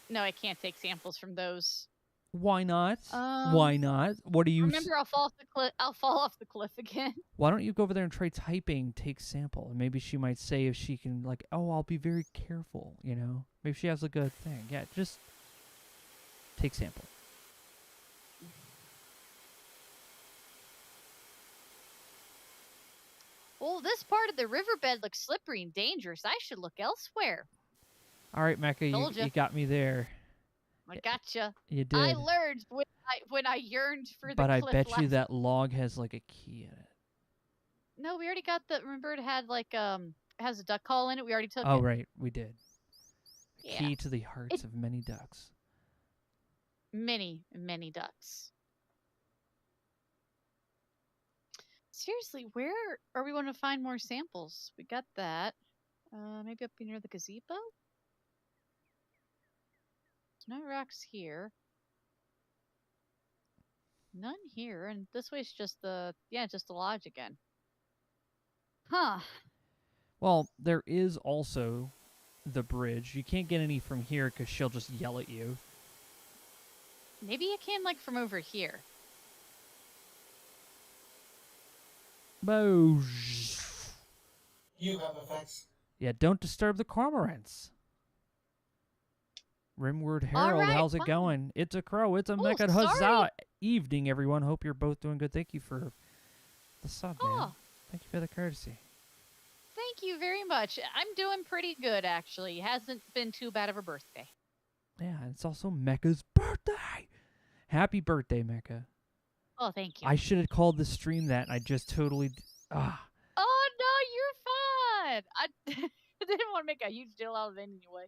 No, I can't take samples from those. Why not? Why not? What are you? Remember, I'll fall off the cliff. I'll fall off the cliff again. Why don't you go over there and try typing take sample? And maybe she might say if she can, like, oh, I'll be very careful, you know? Maybe she has a good thing. Yeah, just take sample. Well, this part of the riverbed looks slippery and dangerous. I should look elsewhere. All right, Mecha, Told ya. you got me there. I gotcha. You did. I learned when I yearned for the But I cliff bet you last- that log has, like, a key in it. No, we already got the. Remember, it had like has a duck call in it. We already took Oh, it. right, we did. Yeah. Key to the hearts of many ducks. Many ducks. Seriously, where are we going to find more samples? We got that. Maybe up near the gazebo? No rocks here. None here, and this way's just the lodge again. Huh. Well, there is also the bridge. You can't get any from here because she'll just yell at you. Maybe I can like from over here. Boosh. You have effects. Yeah, don't disturb the cormorants. Rimward Herald, right, how's it fine. going? It's a crow. It's a Oh, Mecha sorry. Huzzah. Evening, everyone. Hope you're both doing good. Thank you for the sub, man. Oh, Thank you for the courtesy. thank you very much. I'm doing pretty good, actually. Hasn't been too bad of a birthday. Yeah, and it's also Mecha's birthday. Happy birthday, Mecha. Oh, thank you. I should have called the stream that, and I just totally... Oh, no, you're fine. I didn't want to make a huge deal out of it anyway.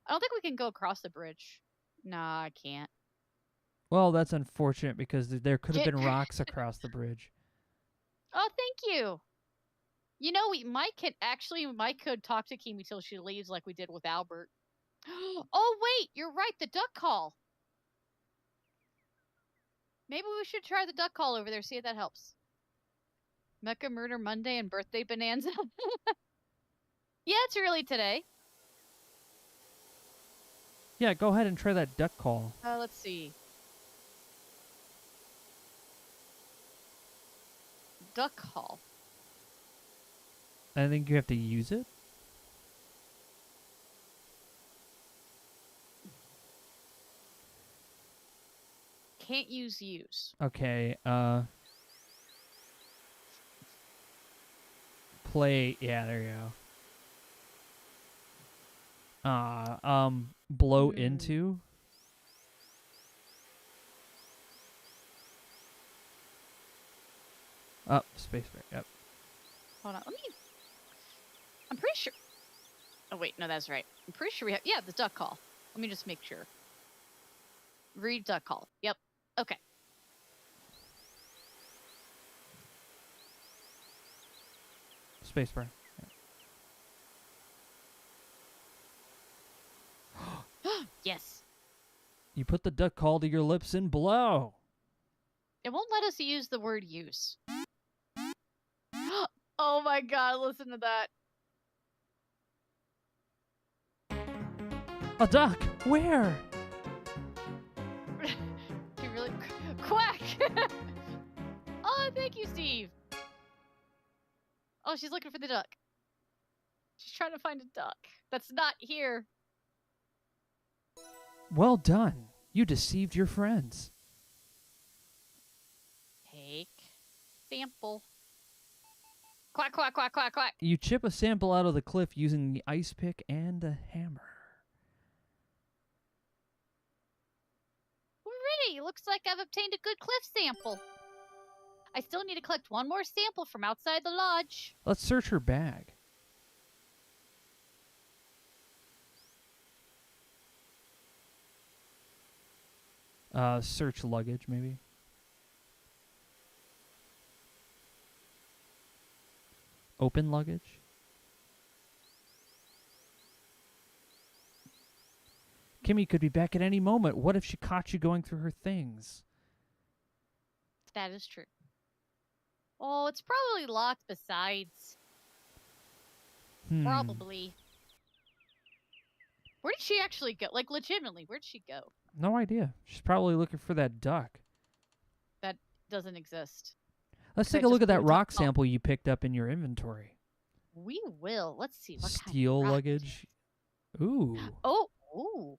I don't think we can go across the bridge. Nah, I can't. Well, that's unfortunate because there could have Get- been rocks across the bridge. Oh, thank you. You know, we might could talk to Kimi till she leaves like we did with Albert. Oh, wait, you're right, the duck call. Maybe we should try the duck call over there, see if that helps. Mecha Murder Monday and Birthday Bonanza. Yeah, it's early today. Yeah, go ahead and try that duck call. Let's see. Duck call. I think you have to use it. Can't use. Okay, play, yeah, there you go. Blow into. Oh, spacebar, yep. Hold on, let me... I'm pretty sure... Oh, wait, no, that's right. I'm pretty sure we have... Yeah, the duck call. Let me just make sure. Read duck call. Yep. Okay. Spacebar. Yes. You put the duck call to your lips and blow. It won't let us use the word use. Oh my god, listen to that. A duck? Where? You really... Quack! Oh, thank you, Steve. Oh, she's looking for the duck. She's trying to find a duck. That's not here. Well done. You deceived your friends. Take sample. Quack, quack, quack, quack, quack. You chip a sample out of the cliff using the ice pick and a hammer. Alrighty, looks like I've obtained a good cliff sample. I still need to collect one more sample from outside the lodge. Let's search her bag. Search luggage, maybe. Open luggage. Kimmy could be back at any moment. What if she caught you going through her things? That is true. Oh, it's probably locked besides. Probably. Where did she actually go? Like, legitimately, where'd she go? No idea. She's probably looking for that duck. That doesn't exist. Let's Could take I a look just at that blew it to rock the phone? sample you picked up in your inventory. We will. Let's see. What Steel kind of rock? luggage. Ooh. Oh, ooh.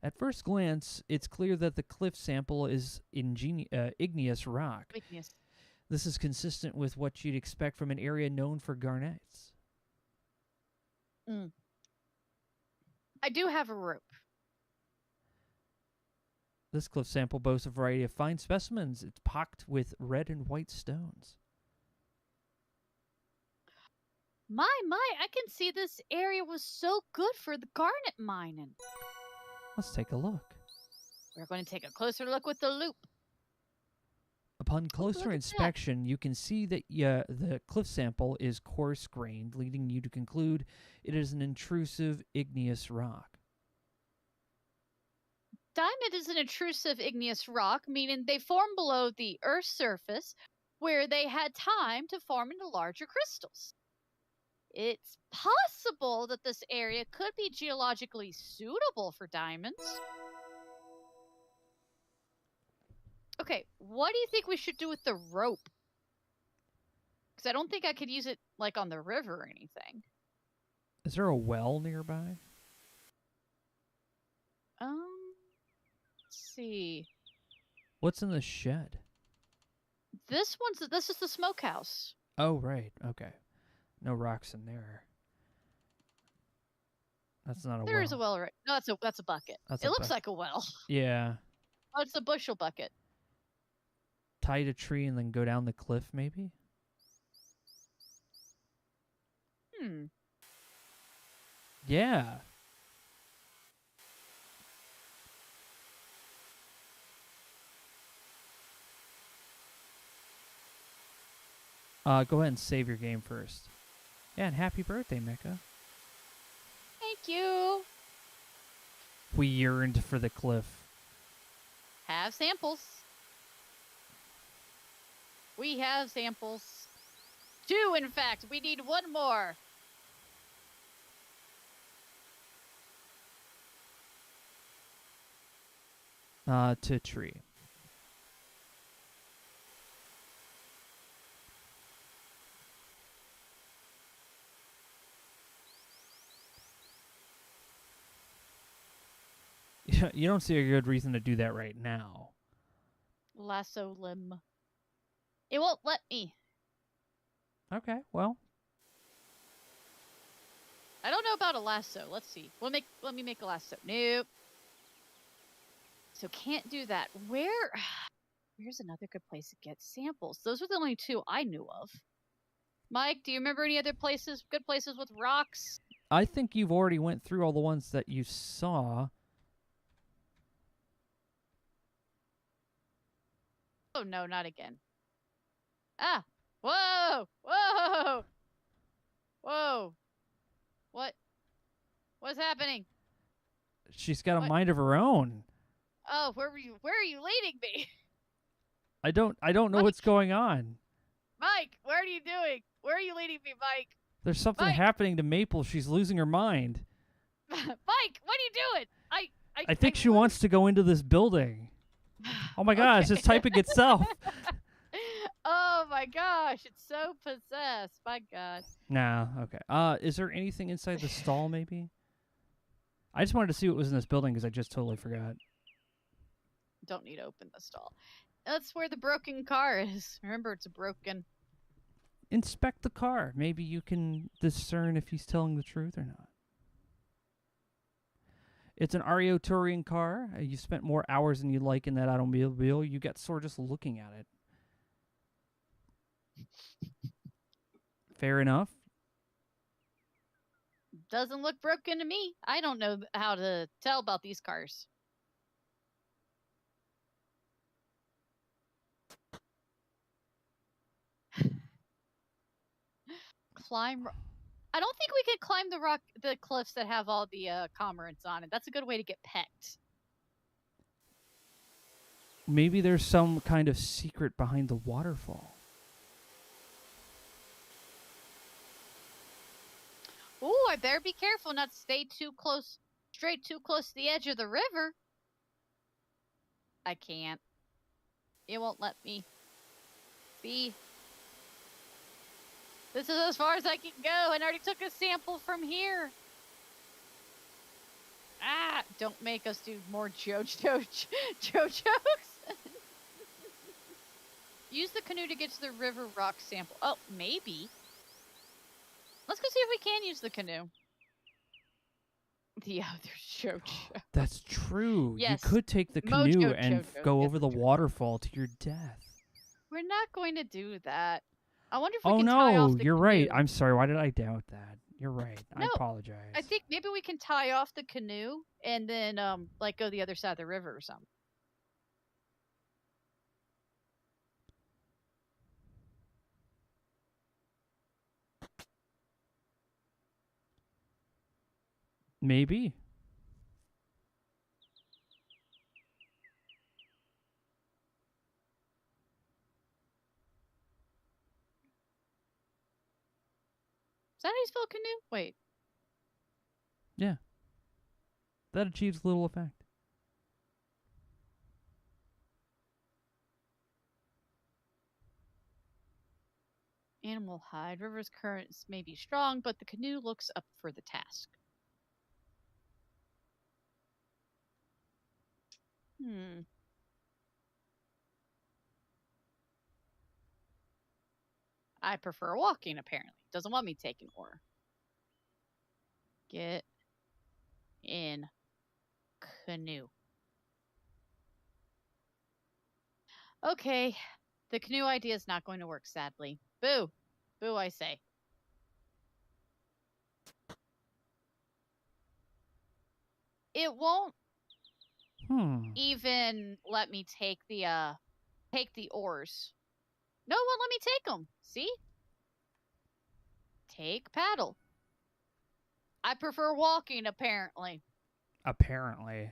At first glance, it's clear that the cliff sample is igneous rock. Weakness. This is consistent with what you'd expect from an area known for garnets. I do have a rope. This cliff sample boasts a variety of fine specimens. It's pocked with red and white stones. My, I can see this area was so good for the garnet mining. Let's take a look. We're going to take a closer look with the loop. Upon look closer at that. inspection, you can see that the cliff sample is coarse-grained, leading you to conclude it is an intrusive igneous rock. Diamond is an intrusive igneous rock, meaning they form below the Earth's surface where they had time to form into larger crystals. It's possible that this area could be geologically suitable for diamonds. Okay, what do you think we should do with the rope? Because I don't think I could use it, like, on the river or anything. Is there a well nearby? Let's see. What's in the shed? This is the smokehouse. Oh, right. Okay. No rocks in there. That's not a well. There is a well, right? No, that's a bucket. That's It a looks bucket. like a well. Yeah. Oh, it's a bushel bucket. Tie a tree and then go down the cliff, maybe? Yeah. Go ahead and save your game first. Yeah, and happy birthday, Mecha. Thank you. We yearned for the cliff. Have samples. We have samples. 2, in fact. We need 1 more. To tree. You don't see a good reason to do that right now. Lasso limb. It won't let me. Okay, well. I don't know about a lasso. Let's see. Let me make a lasso. Nope. So can't do that. Where's another good place to get samples? Those are the only 2 I knew of. Mike, do you remember any other good places with rocks? I think you've already went through all the ones that you saw. Oh no, not again. Ah! Whoa! Whoa! Whoa! What's happening? She's got a What? mind of her own. Oh, where are you leading me? I don't know Mike. what's going on. Mike, what are you doing? Where are you leading me, Mike? There's something Mike. happening to Maple. She's losing her mind. Mike, what are you doing? I think she wants to go into this building. Oh my gosh, it's typing itself. Oh my gosh, it's so possessed. My God. Nah, okay. Is there anything inside the stall, maybe? I just wanted to see what was in this building because I just totally forgot. Don't need to open the stall. That's where the broken car is. Remember, it's broken. Inspect the car. Maybe you can discern if he's telling the truth or not. It's an Ario touring car. You spent more hours than you'd like in that automobile. You get sore just looking at it. Fair enough. Doesn't look broken to me. I don't know how to tell about these cars. Climb. I don't think we can climb the cliffs that have all the cormorants on it. That's a good way to get pecked. maybe there's some kind of secret behind the waterfall. Ooh, I better be careful not to stay too close to the edge of the river. I can't. It won't let me. See? This is as far as I can go, and I already took a sample from here. Ah, don't make us do more JoJo's. Use the canoe to get to the river rock sample. Oh, maybe. Let's go see if we can use the canoe. The other JoJo. That's true. Yes, You could take the Mojo canoe and Jojo. go Yes, over the Jojo. waterfall to your death. We're not going to do that. I wonder if we Oh can tie off no, the you're right. canoe. I'm sorry. Why did I doubt that? You're right. I No, apologize. I think maybe we can tie off the canoe and then like go the other side of the river or something. Maybe. Is that how you spell canoe? Wait. Yeah. That achieves little effect. Animal hide. River's currents may be strong, but the canoe looks up for the task. I prefer walking, apparently. Doesn't want me taking oar. Get in canoe. Okay. The canoe idea is not going to work, sadly. Boo. Boo, I say. It won't even let me take the oars. No, it won't let me take them. See? Take paddle. I prefer walking, apparently. Apparently.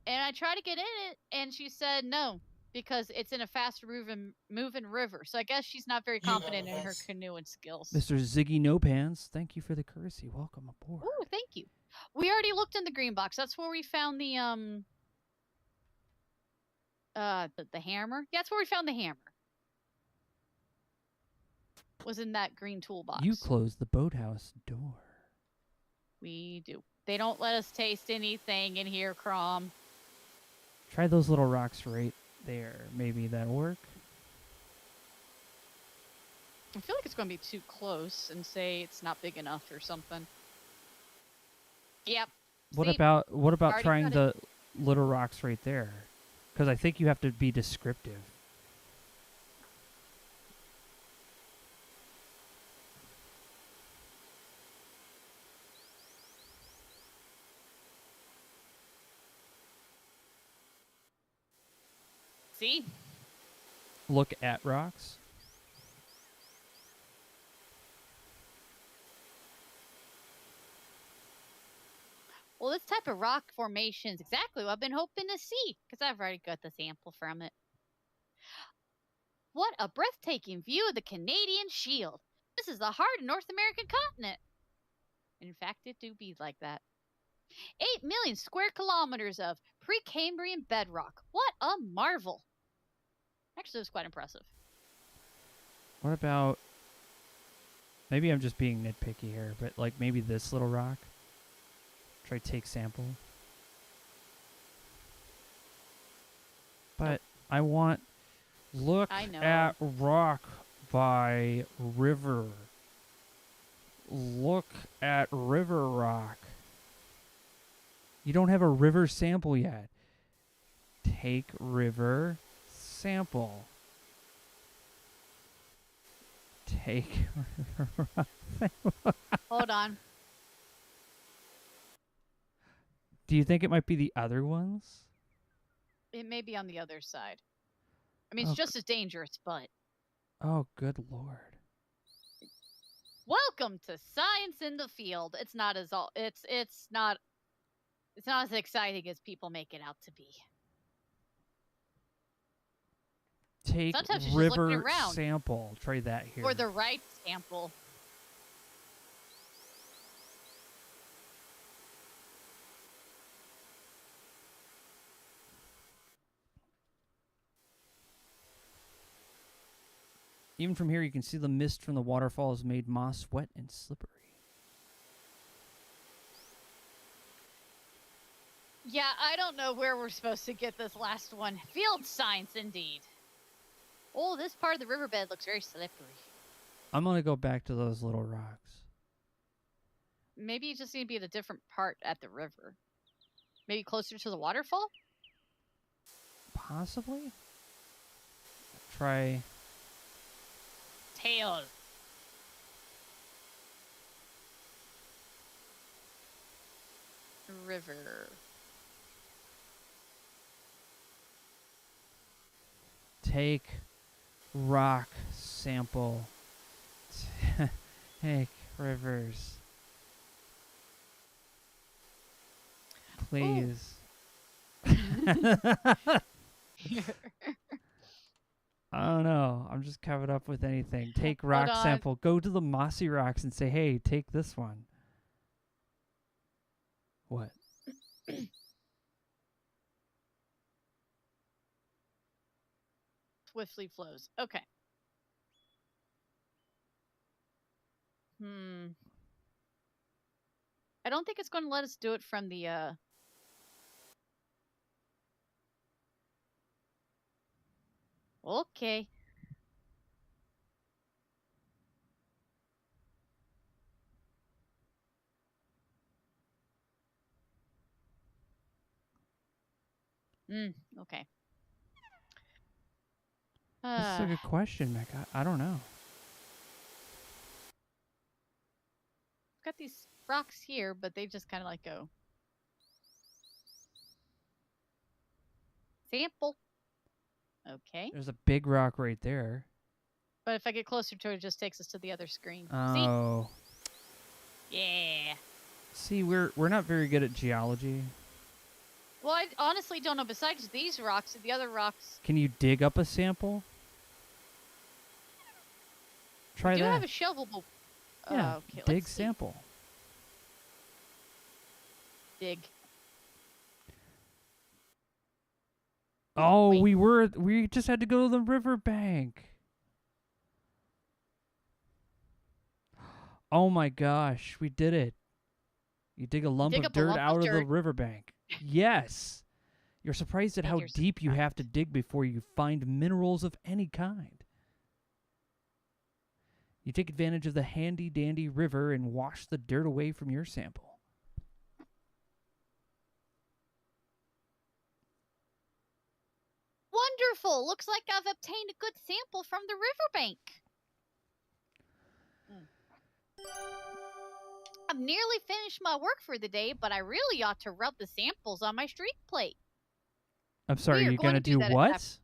And I tried to get in it, and she said no, because it's in a fast moving river. So I guess she's not very confident in her canoeing skills. Mr. Ziggy No Pants, thank you for the courtesy. Welcome aboard. Ooh, thank you. We already looked in the green box. That's where we found the hammer. Yeah, that's where we found the hammer. Was in that green toolbox. You closed the boathouse door. We do. They don't let us taste anything in here, Crom. Try those little rocks right there. Maybe that'll work. I feel like it's going to be too close and say it's not big enough or something. Yep. What See? about Already trying got the little rocks right there? Because I think you have to be descriptive. See? Look at rocks. Well, this type of rock formation is exactly what I've been hoping to see, because I've already got the sample from it. What a breathtaking view of the Canadian Shield. This is the heart of North American continent. In fact, it do be like that. 8 million square kilometers of Precambrian bedrock. What a marvel. Actually, it was quite impressive. What about... Maybe I'm just being nitpicky here, but like maybe this little rock? Try take sample. But I want... Look I know. at rock by river. Look at river rock. You don't have a river sample yet. Take river sample. Take river rock sample. Hold on. Do you think it might be the other ones? It may be on the other side. I mean, Oh, it's just as dangerous, but... Oh, good lord. Welcome to Science in the Field. It's not as as exciting as people make it out to be. Take Sometimes she's just looking river around. sample. Try that here. For the right sample. Even from here, you can see the mist from the waterfall has made moss wet and slippery. Yeah, I don't know where we're supposed to get this last one. Field science, indeed. Oh, this part of the riverbed looks very slippery. I'm going to go back to those little rocks. Maybe you just need to be at a different part at the river. Maybe closer to the waterfall? Possibly? Try... Tail. River. Take rock sample. Take rivers. Please. I don't know. I'm just covered up with anything. Take rock on. sample. Go to the mossy rocks and say, hey, take this one. What? Swiftly flows. Okay. I don't think it's going to let us do it from the, Okay. Okay. This is a good question, Mecha. I don't know. Got these rocks here, but they just kind of like go. Sample. Okay. There's a big rock right there. But if I get closer to it, it just takes us to the other screen. Oh. See? Yeah. See, we're not very good at geology. Well, I honestly don't know. Besides these rocks, the other rocks. Can you dig up a sample? Try We do that. have a shovelable. Yeah, Okay, dig let's see. sample. Dig. Oh, Wait. we just had to go to the riverbank. Oh my gosh, we did it. You dig a lump of dirt out of the riverbank. Yes. You're surprised at how deep you have to dig before you find minerals of any kind. You take advantage of the handy-dandy river and wash the dirt away from your sample. Wonderful! Looks like I've obtained a good sample from the riverbank. I've nearly finished my work for the day, but I really ought to rub the samples on my streak plate. I'm sorry, you're going to do what?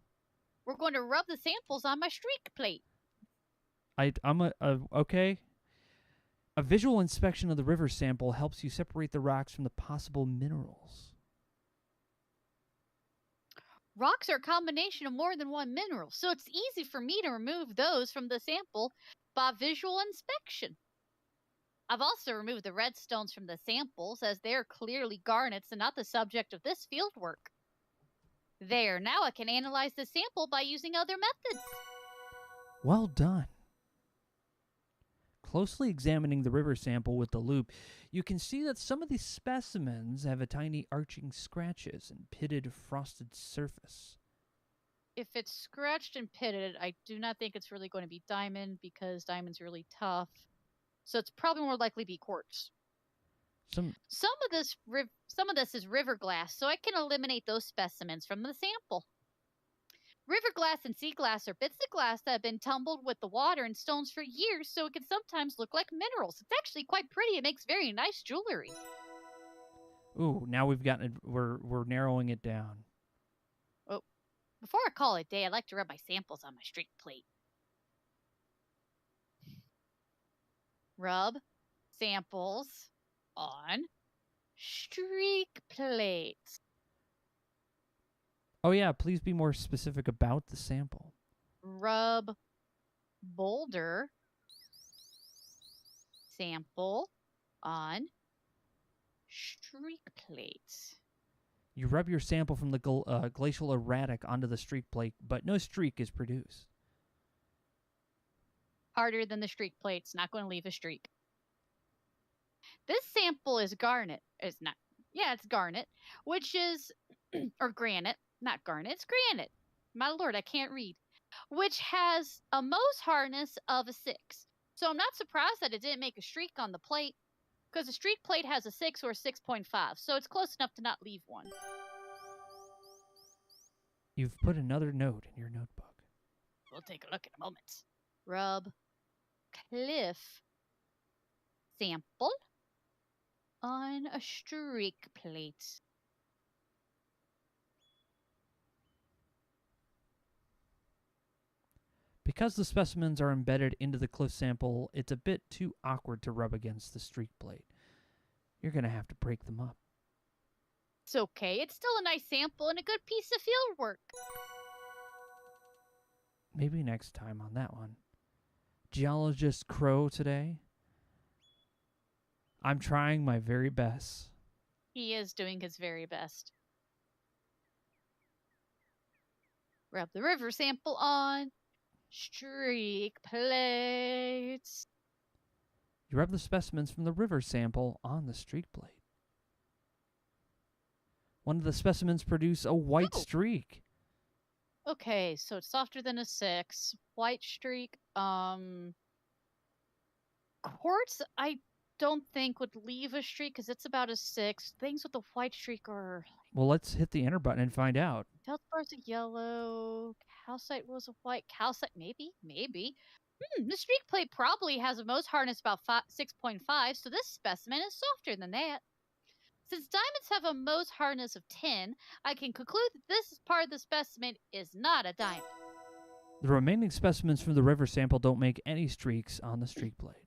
We're going to rub the samples on my streak plate. Okay. A visual inspection of the river sample helps you separate the rocks from the possible minerals. Rocks are a combination of more than one mineral, so it's easy for me to remove those from the sample by visual inspection. I've also removed the red stones from the samples, as they are clearly garnets and not the subject of this field work. There, now I can analyze the sample by using other methods. Well done. Closely examining the river sample with the loupe, you can see that some of these specimens have a tiny arching scratches and pitted frosted surface. If it's scratched and pitted, I do not think it's really going to be diamond, because diamond's really tough. So it's probably more likely to be quartz. Some of this is river glass, so I can eliminate those specimens from the sample. River glass and sea glass are bits of glass that have been tumbled with the water and stones for years, so it can sometimes look like minerals. It's actually quite pretty. It makes very nice jewelry. Ooh, now we've gotten it. We're narrowing it down. Oh, before I call it a day, I'd like to rub my samples on my streak plate. Rub samples on streak plates. Oh yeah, please be more specific about the sample. rub boulder sample on streak plates. You rub your sample from the glacial erratic onto the streak plate, but no streak is produced. Harder than the streak plates, not going to leave a streak. This sample is garnet. It's not. Yeah, it's garnet, which is, or granite, not garnet, it's granite. My lord, I can't read. Which has a Mohs hardness of a 6. So I'm not surprised that it didn't make a streak on the plate, because a streak plate has a 6 or a 6.5, so it's close enough to not leave one. You've put another note in your notebook. We'll take a look in a moment. Rub cliff sample on a streak plate. Because the specimens are embedded into the cliff sample, it's a bit too awkward to rub against the streak plate. You're going to have to break them up. It's okay. It's still a nice sample and a good piece of field work. Maybe next time on that one. Geologist Crow today. I'm trying my very best. He is doing his very best. Rub the river sample on streak plates. You rub the specimens from the river sample on the streak plate. One of the specimens produce a white streak. Okay, so it's softer than a 6. White streak. Quartz, I don't think would leave a streak because it's about a 6. Things with the white streak are... Well, let's hit the enter button and find out. Feldspat's a yellow. Calcite was a white. Calcite, maybe? Maybe. The streak plate probably has a Mohs hardness about 6.5, so this specimen is softer than that. Since diamonds have a Mohs hardness of 10, I can conclude that this part of the specimen is not a diamond. The remaining specimens from the river sample don't make any streaks on the streak plate.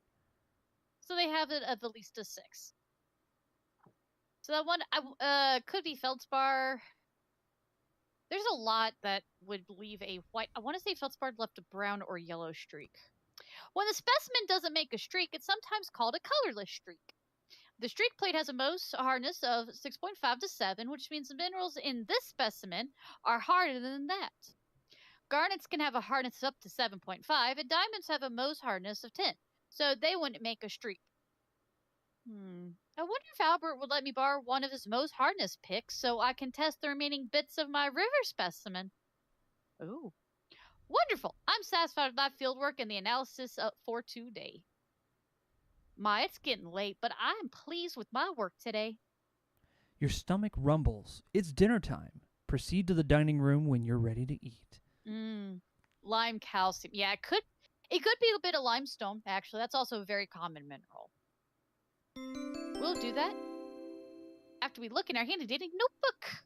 So they have it at the least a 6. So that one could be feldspar. There's a lot that would leave a white. I want to say feldspar left a brown or yellow streak. When the specimen doesn't make a streak, it's sometimes called a colorless streak. The streak plate has a Mohs hardness of 6.5 to 7, which means the minerals in this specimen are harder than that. Garnets can have a hardness up to 7.5, and diamonds have a Mohs hardness of 10, so they wouldn't make a streak. I wonder if Albert would let me borrow one of his Mohs hardness picks so I can test the remaining bits of my river specimen. Ooh. Wonderful! I'm satisfied with my fieldwork and the analysis for today. It's getting late, but I'm pleased with my work today. Your stomach rumbles. It's dinner time. Proceed to the dining room when you're ready to eat. Lime calcium. Yeah, it could be a bit of limestone, actually. That's also a very common mineral. We'll do that after we look in our handy-dandy notebook.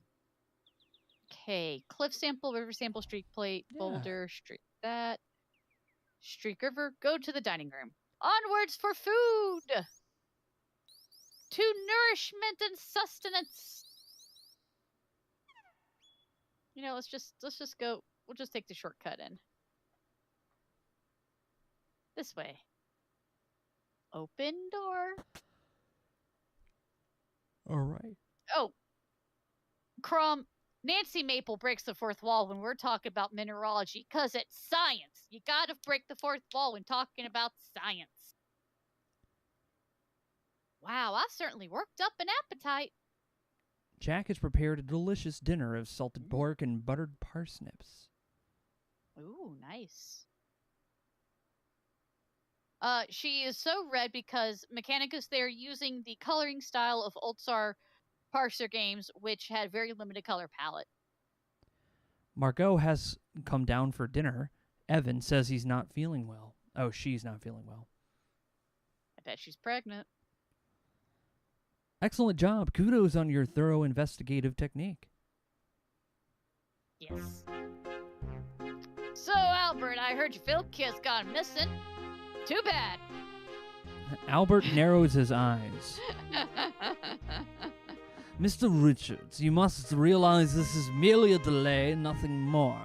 Okay, cliff sample, river sample, streak plate, boulder, streak that. Streak river, go to the dining room. Onwards for food! To nourishment and sustenance. You know, let's just go. We'll just take the shortcut in. This way. Open door. All right. Oh. Crumb. Nancy Maple breaks the fourth wall when we're talking about mineralogy, because it's science. You gotta break the fourth wall when talking about science. Wow, I've certainly worked up an appetite. Jack has prepared a delicious dinner of salted pork and buttered parsnips. Ooh, nice. She is so red because Mechanicus, they're using the coloring style of Old Star Parser games, which had very limited color palette. Margot has come down for dinner. Evan says he's not feeling well. Oh, she's not feeling well. I bet she's pregnant. Excellent job. Kudos on your thorough investigative technique. Yes. So, Albert, I heard your field kit's gone missing. Too bad. Albert narrows his eyes. Mr. Richards, you must realize this is merely a delay, nothing more.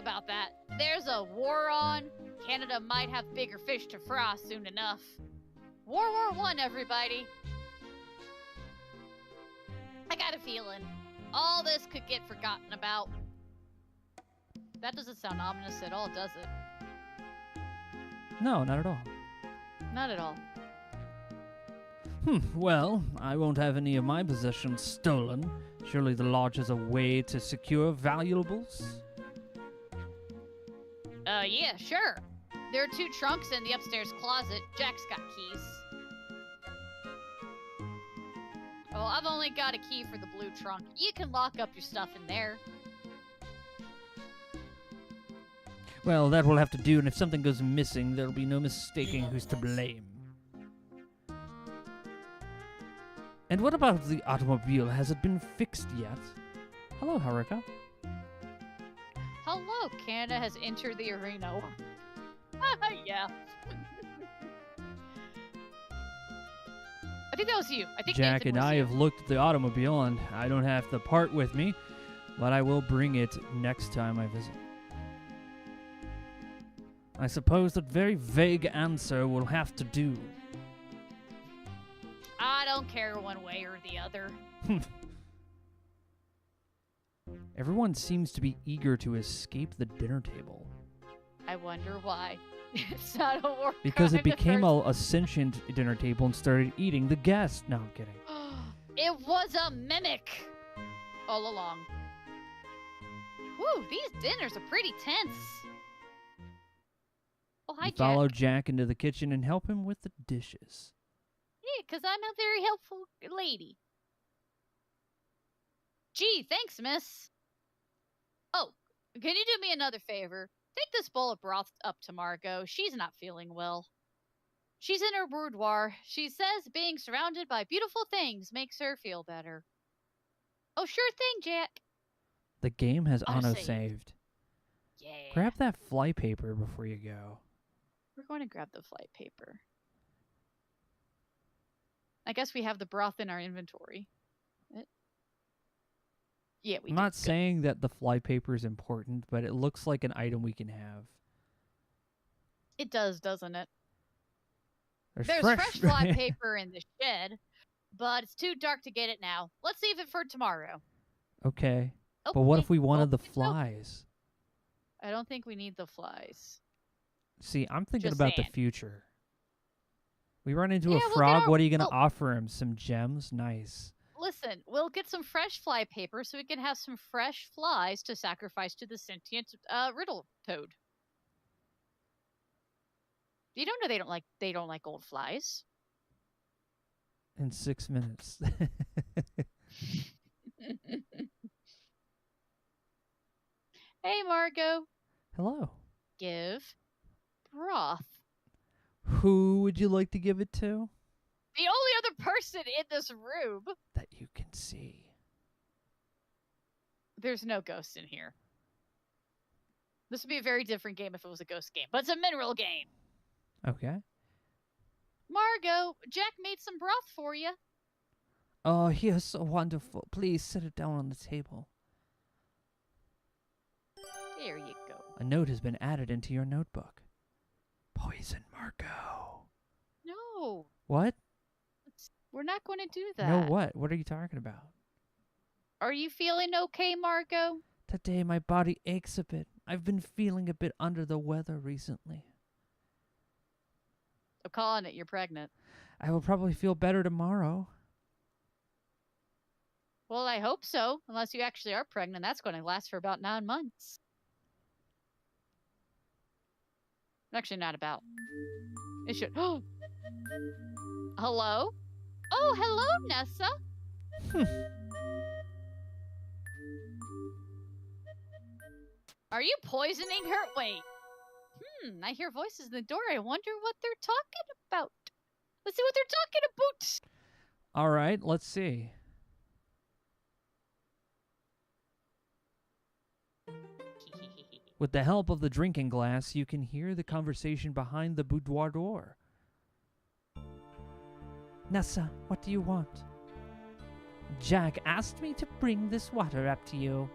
about that. There's a war on. Canada might have bigger fish to fry soon enough. World War I, everybody. I got a feeling all this could get forgotten about. That doesn't sound ominous at all, does it? No, not at all. Not at all. Well, I won't have any of my possessions stolen. Surely the lodge has a way to secure valuables? Yeah, sure. There are 2 trunks in the upstairs closet. Jack's got keys. Oh, I've only got a key for the blue trunk. You can lock up your stuff in there. Well, that will have to do, and if something goes missing, there'll be no mistaking who's to blame. And what about the automobile? Has it been fixed yet? Hello, Haruka. Hello, Canada has entered the arena. Yeah. I think that was you. I think Jack Nathan and was I you. have looked at the automobile, and I don't have the part with me, but I will bring it next time I visit. I suppose that very vague answer will have to do. I don't care one way or the other. Everyone seems to be eager to escape the dinner table. I wonder why. It's not a war Because it crime to became thirst- a sentient dinner table and started eating the guests. No, I'm kidding. It was a mimic all along. Whew, these dinners are pretty tense. Oh, hi, You Jack. follow Jack into the kitchen and help him with the dishes. Yeah, because I'm a very helpful lady. Gee, thanks, miss. Oh, can you do me another favor? Take this bowl of broth up to Margot. She's not feeling well. She's in her boudoir. She says being surrounded by beautiful things makes her feel better. Oh, sure thing, Jack. The game has Auto-saved. auto-saved. Yeah. Grab that fly paper before you go. We're going to grab the flight paper. I guess we have the broth in our inventory. Yeah, we I'm do. not Good. saying that the fly paper is important, but it looks like an item we can have. It does, doesn't it? There's There's fresh fly paper in the shed, but it's too dark to get it now. Let's save it for tomorrow. Okay. Oh, But what wait. if we wanted the Oh, no. flies? I don't think we need the flies. See, I'm thinking Just about the saying. future. We run into Yeah, a we'll get frog. our- What are you going to we'll- offer him? Some gems? Nice. Listen, we'll get some fresh fly paper so we can have some fresh flies to sacrifice to the sentient riddle toad. You don't know they don't like old flies. In 6 minutes. Hey, Margot. Hello. Give broth. Who would you like to give it to? The only other person in this room. That you can see. There's no ghosts in here. This would be a very different game if it was a ghost game, but it's a mineral game. Okay. Margot, Jack made some broth for you. Oh, you're so wonderful. Please set it down on the table. There you go. A note has been added into your notebook. Poison Margot. No, What? we're not going to do that. No, what? What are you talking about? Are you feeling okay, Margot? Today my body aches a bit. I've been feeling a bit under the weather recently. I'm calling it. You're pregnant. I will probably feel better tomorrow. Well, I hope so. Unless you actually are pregnant, that's going to last for about 9 months. Actually, not about. It should. Hello? Oh, hello, Nessa. Are you poisoning her? Wait. I hear voices in the door. I wonder what they're talking about. Let's see what they're talking about. All right, let's see. With the help of the drinking glass, you can hear the conversation behind the boudoir door. Nessa, what do you want? Jack asked me to bring this water up to you.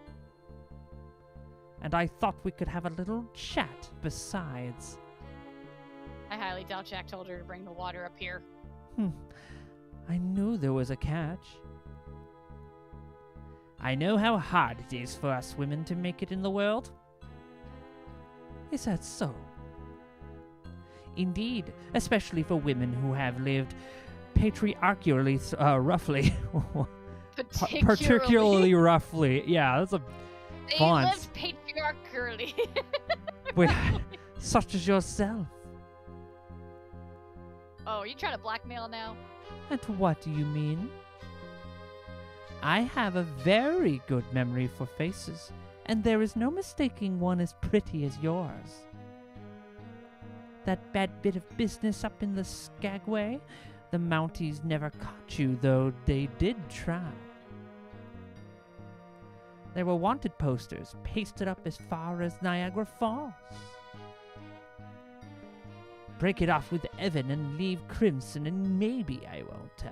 and I thought we could have a little chat besides. I highly doubt Jack told her to bring the water up here. I knew there was a catch. I know how hard it is for us women to make it in the world. Is that so? Indeed, especially for women who have lived patriarchally, roughly. Particularly roughly. Yeah, that's a They font. lived patriarchally. Wait, such as yourself. Oh, are you trying to blackmail now? And what do you mean? I have a very good memory for faces, and there is no mistaking one as pretty as yours. That bad bit of business up in the Skagway, the Mounties never caught you, though they did try. There were wanted posters pasted up as far as Niagara Falls. Break it off with Evan and leave Crimson, and maybe I won't tell.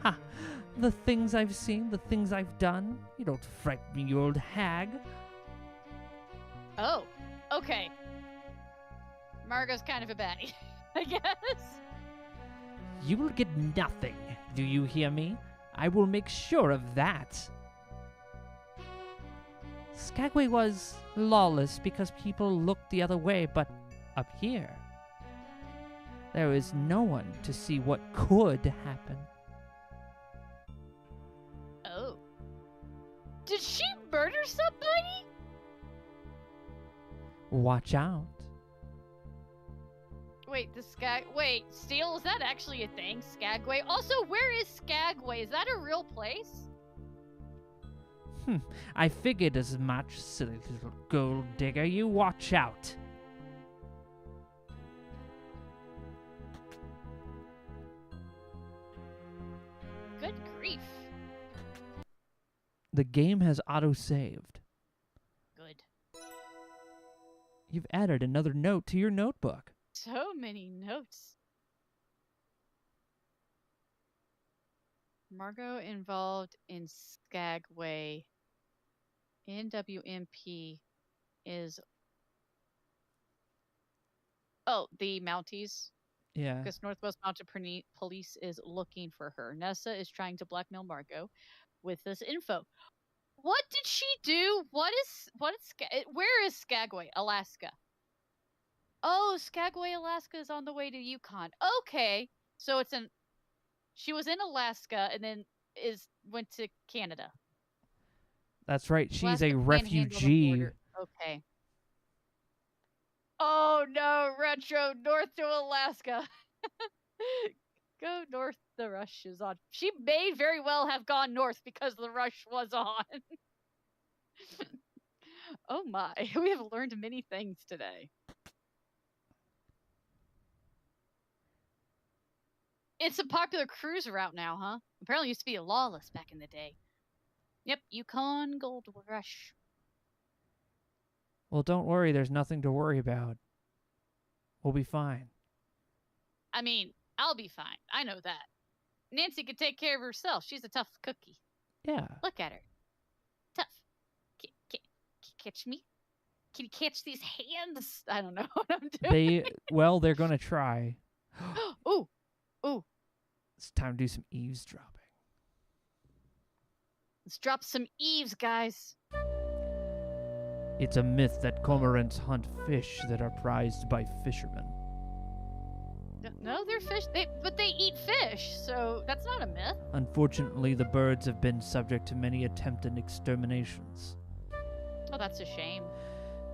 Ha! The things I've seen, the things I've done. You don't frighten me, you old hag. Oh, okay. Margot's kind of a baddie, I guess. You will get nothing, do you hear me? I will make sure of that. Skagway was lawless because people looked the other way, but up here, there is no one to see what could happen. Oh. Did she murder somebody? Watch out. Wait, wait, Steel, is that actually a thing? Skagway? Also, where is Skagway? Is that a real place? I figured as much, silly little gold digger. You watch out. Good grief. The game has auto-saved. Good. You've added another note to your notebook. So many notes. Margot involved in Skagway. NWMP is... Oh, the Mounties. Yeah. Because Northwest Mounted Police is looking for her. Nessa is trying to blackmail Margot with this info. What did she do? Where is Skagway, Alaska? Oh, Skagway, Alaska is on the way to Yukon. Okay, so she was in Alaska and then went to Canada. That's right. She's Alaska a Panhandle refugee. border. Okay. Oh no, Retro, north to Alaska. Go north, the rush is on. She may very well have gone north because the rush was on. Oh my, we have learned many things today. It's a popular cruise route now, huh? Apparently used to be lawless back in the day. Yep, Yukon Gold Rush. Well, don't worry. There's nothing to worry about. We'll be fine. I mean, I'll be fine. I know that. Nancy can take care of herself. She's a tough cookie. Yeah. Look at her. Tough. Can catch me? Can you catch these hands? I don't know what I'm doing. They're going to try. Ooh. Ooh. It's time to do some eavesdropping. Let's drop some eaves, guys. It's a myth that cormorants hunt fish that are prized by fishermen. No, they're fish. But they eat fish, so that's not a myth. Unfortunately, the birds have been subject to many attempted exterminations. Oh, that's a shame.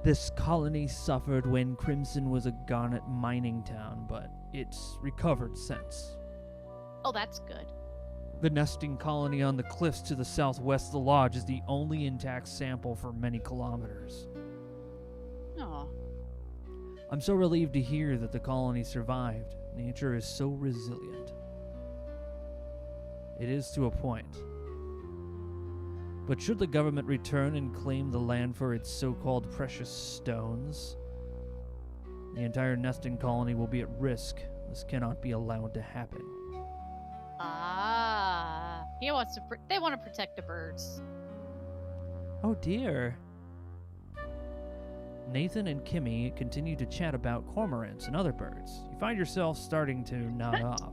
This colony suffered when Crimson was a garnet mining town, but it's recovered since. Oh, that's good. The nesting colony on the cliffs to the southwest of the lodge is the only intact sample for many kilometers. Aw. I'm so relieved to hear that the colony survived. Nature is so resilient. It is to a point. But should the government return and claim the land for its so-called precious stones, the entire nesting colony will be at risk. This cannot be allowed to happen. They want to protect the birds. Oh dear. Nathan and Kimmy continue to chat about cormorants and other birds. You find yourself starting to nod off.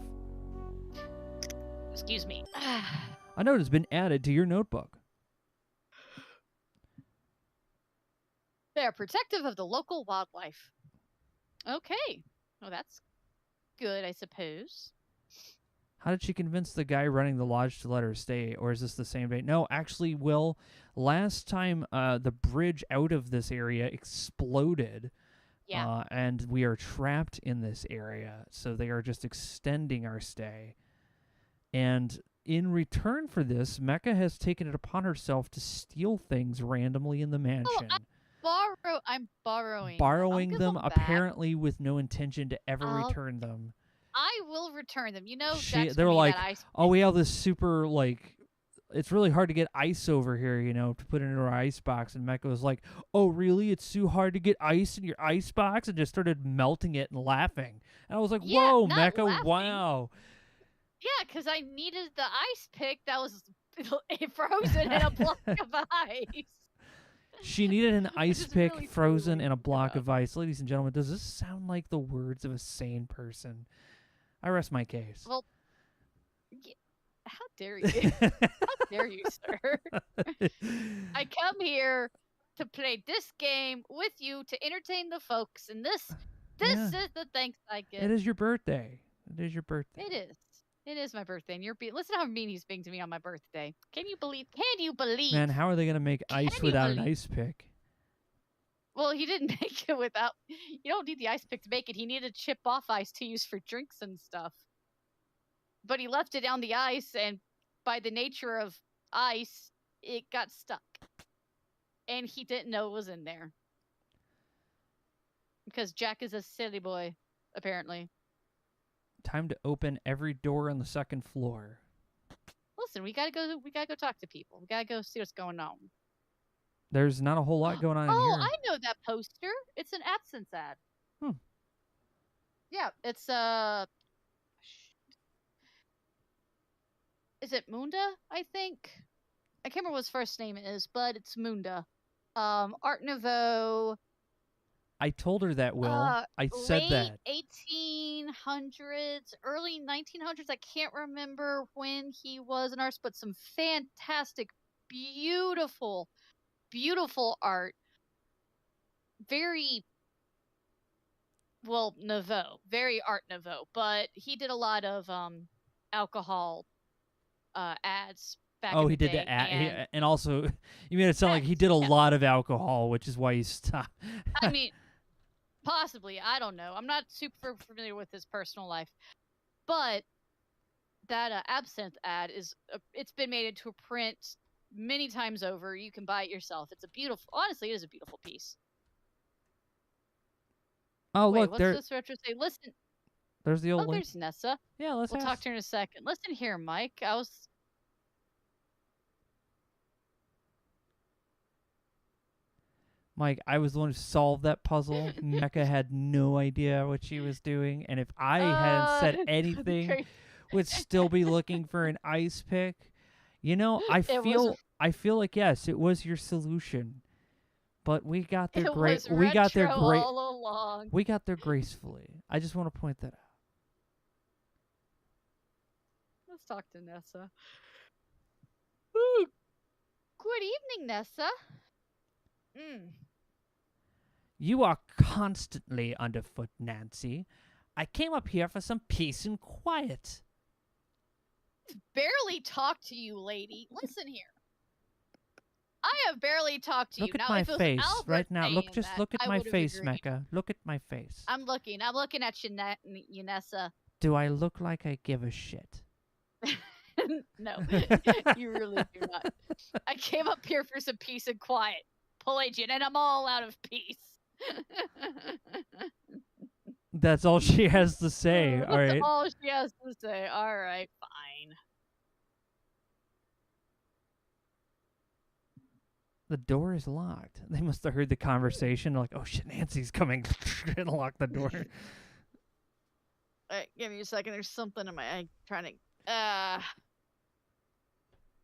Excuse me. A note has been added to your notebook. They are protective of the local wildlife. Okay. Well, that's good, I suppose. How did she convince the guy running the lodge to let her stay, or is this the same day? No, actually, Will, last time the bridge out of this area exploded, Yeah. and we are trapped in this area, so they are just extending our stay. And in return for this, Mecha has taken it upon herself to steal things randomly in the mansion. I'm borrowing. Borrowing I'll give them back. apparently with no intention to ever I'll- return them. I will return them. You know, They were like, oh, we have this super, like, it's really hard to get ice over here, you know, to put it into our ice box. And Mecha was like, oh, really? It's too hard to get ice in your ice box? And just started melting it and laughing. And I was like, Yeah, whoa, not Mecha, laughing. wow. Yeah, because I needed the ice pick that was frozen in a block of ice. She needed an ice is pick really frozen true. in a block Yeah. of ice. Ladies and gentlemen, does this sound like the words of a sane person? I rest my case. Well, how dare you? How dare you, sir? I come here to play this game with you to entertain the folks, and this Yeah. is the thanks I get. It is your birthday. It is your birthday. It is. It is my birthday, and listen how mean he's being to me on my birthday. Can you believe? Can you believe? Man, how are they going to make Can ice you without an believe- ice pick? Well, he didn't make it without. You don't need the ice pick to make it. He needed chip off ice to use for drinks and stuff. But he left it on the ice, and by the nature of ice, it got stuck. And he didn't know it was in there. Because Jack is a silly boy, apparently. Time to open every door on the second floor. Listen, we gotta go talk to people. We gotta go see what's going on. There's not a whole lot going on in Oh, here. I know that poster. It's an absinthe ad. Hmm. Yeah, it's is it Munda, I think? I can't remember what his first name is, but it's Munda. Art Nouveau. I told her that, Will. I said late that. 1800s, early 1900s. I can't remember when he was an artist, but some fantastic, beautiful, beautiful art. Very, well, Nouveau. Very Art Nouveau. But he did a lot of alcohol ads back in Oh, the he did day, the ad. and And also, you made it sound like he did a lot of alcohol, which is why he stopped. I mean, possibly. I don't know. I'm not super familiar with his personal life. But that absinthe ad it's been made into a print many times over. You can buy it yourself. It's a beautiful, honestly, it is a beautiful piece. Oh, Wait, look, what's there. this retro say? Listen. There's the old Oh, lady. there's Nessa. Yeah, let's We'll ask. talk to her in a second. Listen here, Mike. Mike, I was the one who solved that puzzle. Mecha had no idea what she was doing, and if I hadn't said anything, great. would still be looking for an ice pick. You know, I feel like yes, it was your solution, but we got there great. We got there great. All along. We got there gracefully. I just want to point that out. Let's talk to Nessa. Ooh. Good evening, Nessa. You are constantly underfoot, Nancy. I came up here for some peace and quiet. Barely talked to you, lady. Listen here. I have barely talked to Look you. at Now, my if it was face Albert right now. Look, saying just that, look at I my would've face, agreed. Mecha. Look at my face. I'm looking at you, Nessa. Do I look like I give a shit? No, you really do not. I came up here for some peace and quiet, Pelagian, and I'm all out of peace. That's all she has to say. That's All right. all she has to say. All right, fine. The door is locked. They must have heard the conversation. They're like, oh shit, Nancy's coming. And lock the door. Give me a second. There's something in my eye trying to.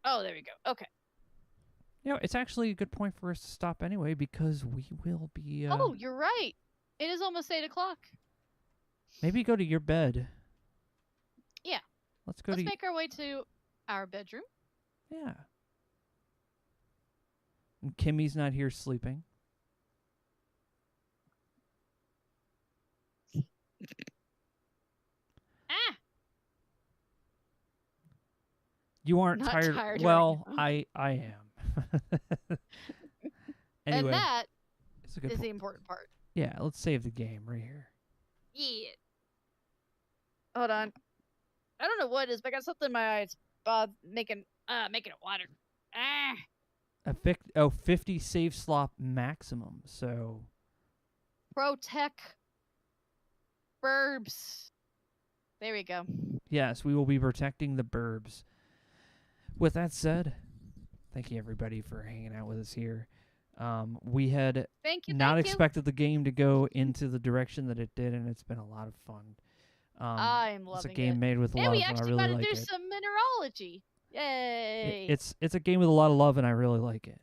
Oh, there we go. Okay. You know, it's actually a good point for us to stop anyway because we will be. Oh, you're right. It is almost 8 o'clock. Maybe go to your bed. Yeah. Let's go Let's to. make our way to our bedroom. Yeah. And Kimmy's not here sleeping. Ah! You aren't Not tired. tired Well, right I am. And Anyway, that it's a good is point. the important part. Yeah, let's save the game right here. Yeah. Hold on. I don't know what it is, but I got something in my eyes. Making it water. Ah. 50 save slot maximum. So Protect burbs. There we go. yes, we will be protecting the burbs. With that said, thank you everybody for hanging out with us here. We had Thank you. not thank you. expected the game to go into the direction that it did, and it's been a lot of fun. I'm It's a loving game it. made with a And lot we of fun. I actually really got to like do it. some mineralogy. Yay! It's a game with a lot of love, and I really like it.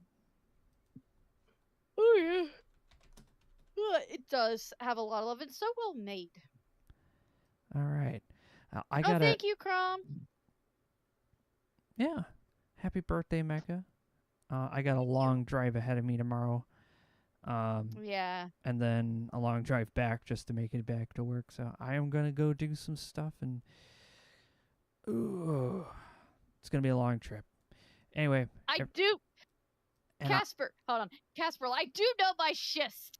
Oh yeah. It does have a lot of love. It's so well made. All right, I Oh, gotta. thank you, Crom. Yeah, happy birthday, Mecha. I got a long drive ahead of me tomorrow. Yeah. And then a long drive back just to make it back to work. So I am gonna go do some stuff, and ooh, it's gonna be a long trip. Anyway, I ev- do. and I- Casper, hold on. Casper, I do know my schist.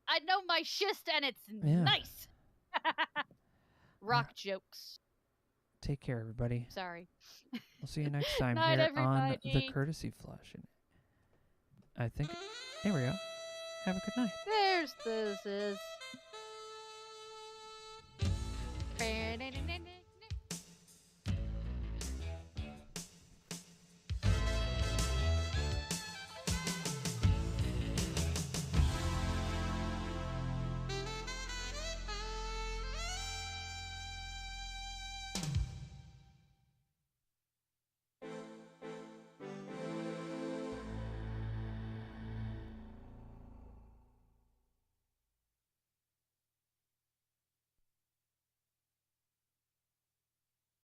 I know my schist, and it's Yeah. nice. Rock jokes. take care, everybody. Sorry. We'll see you next time Night, here on the everybody. Courtesy Flush. And I think there we go. Have a good night. There's this is.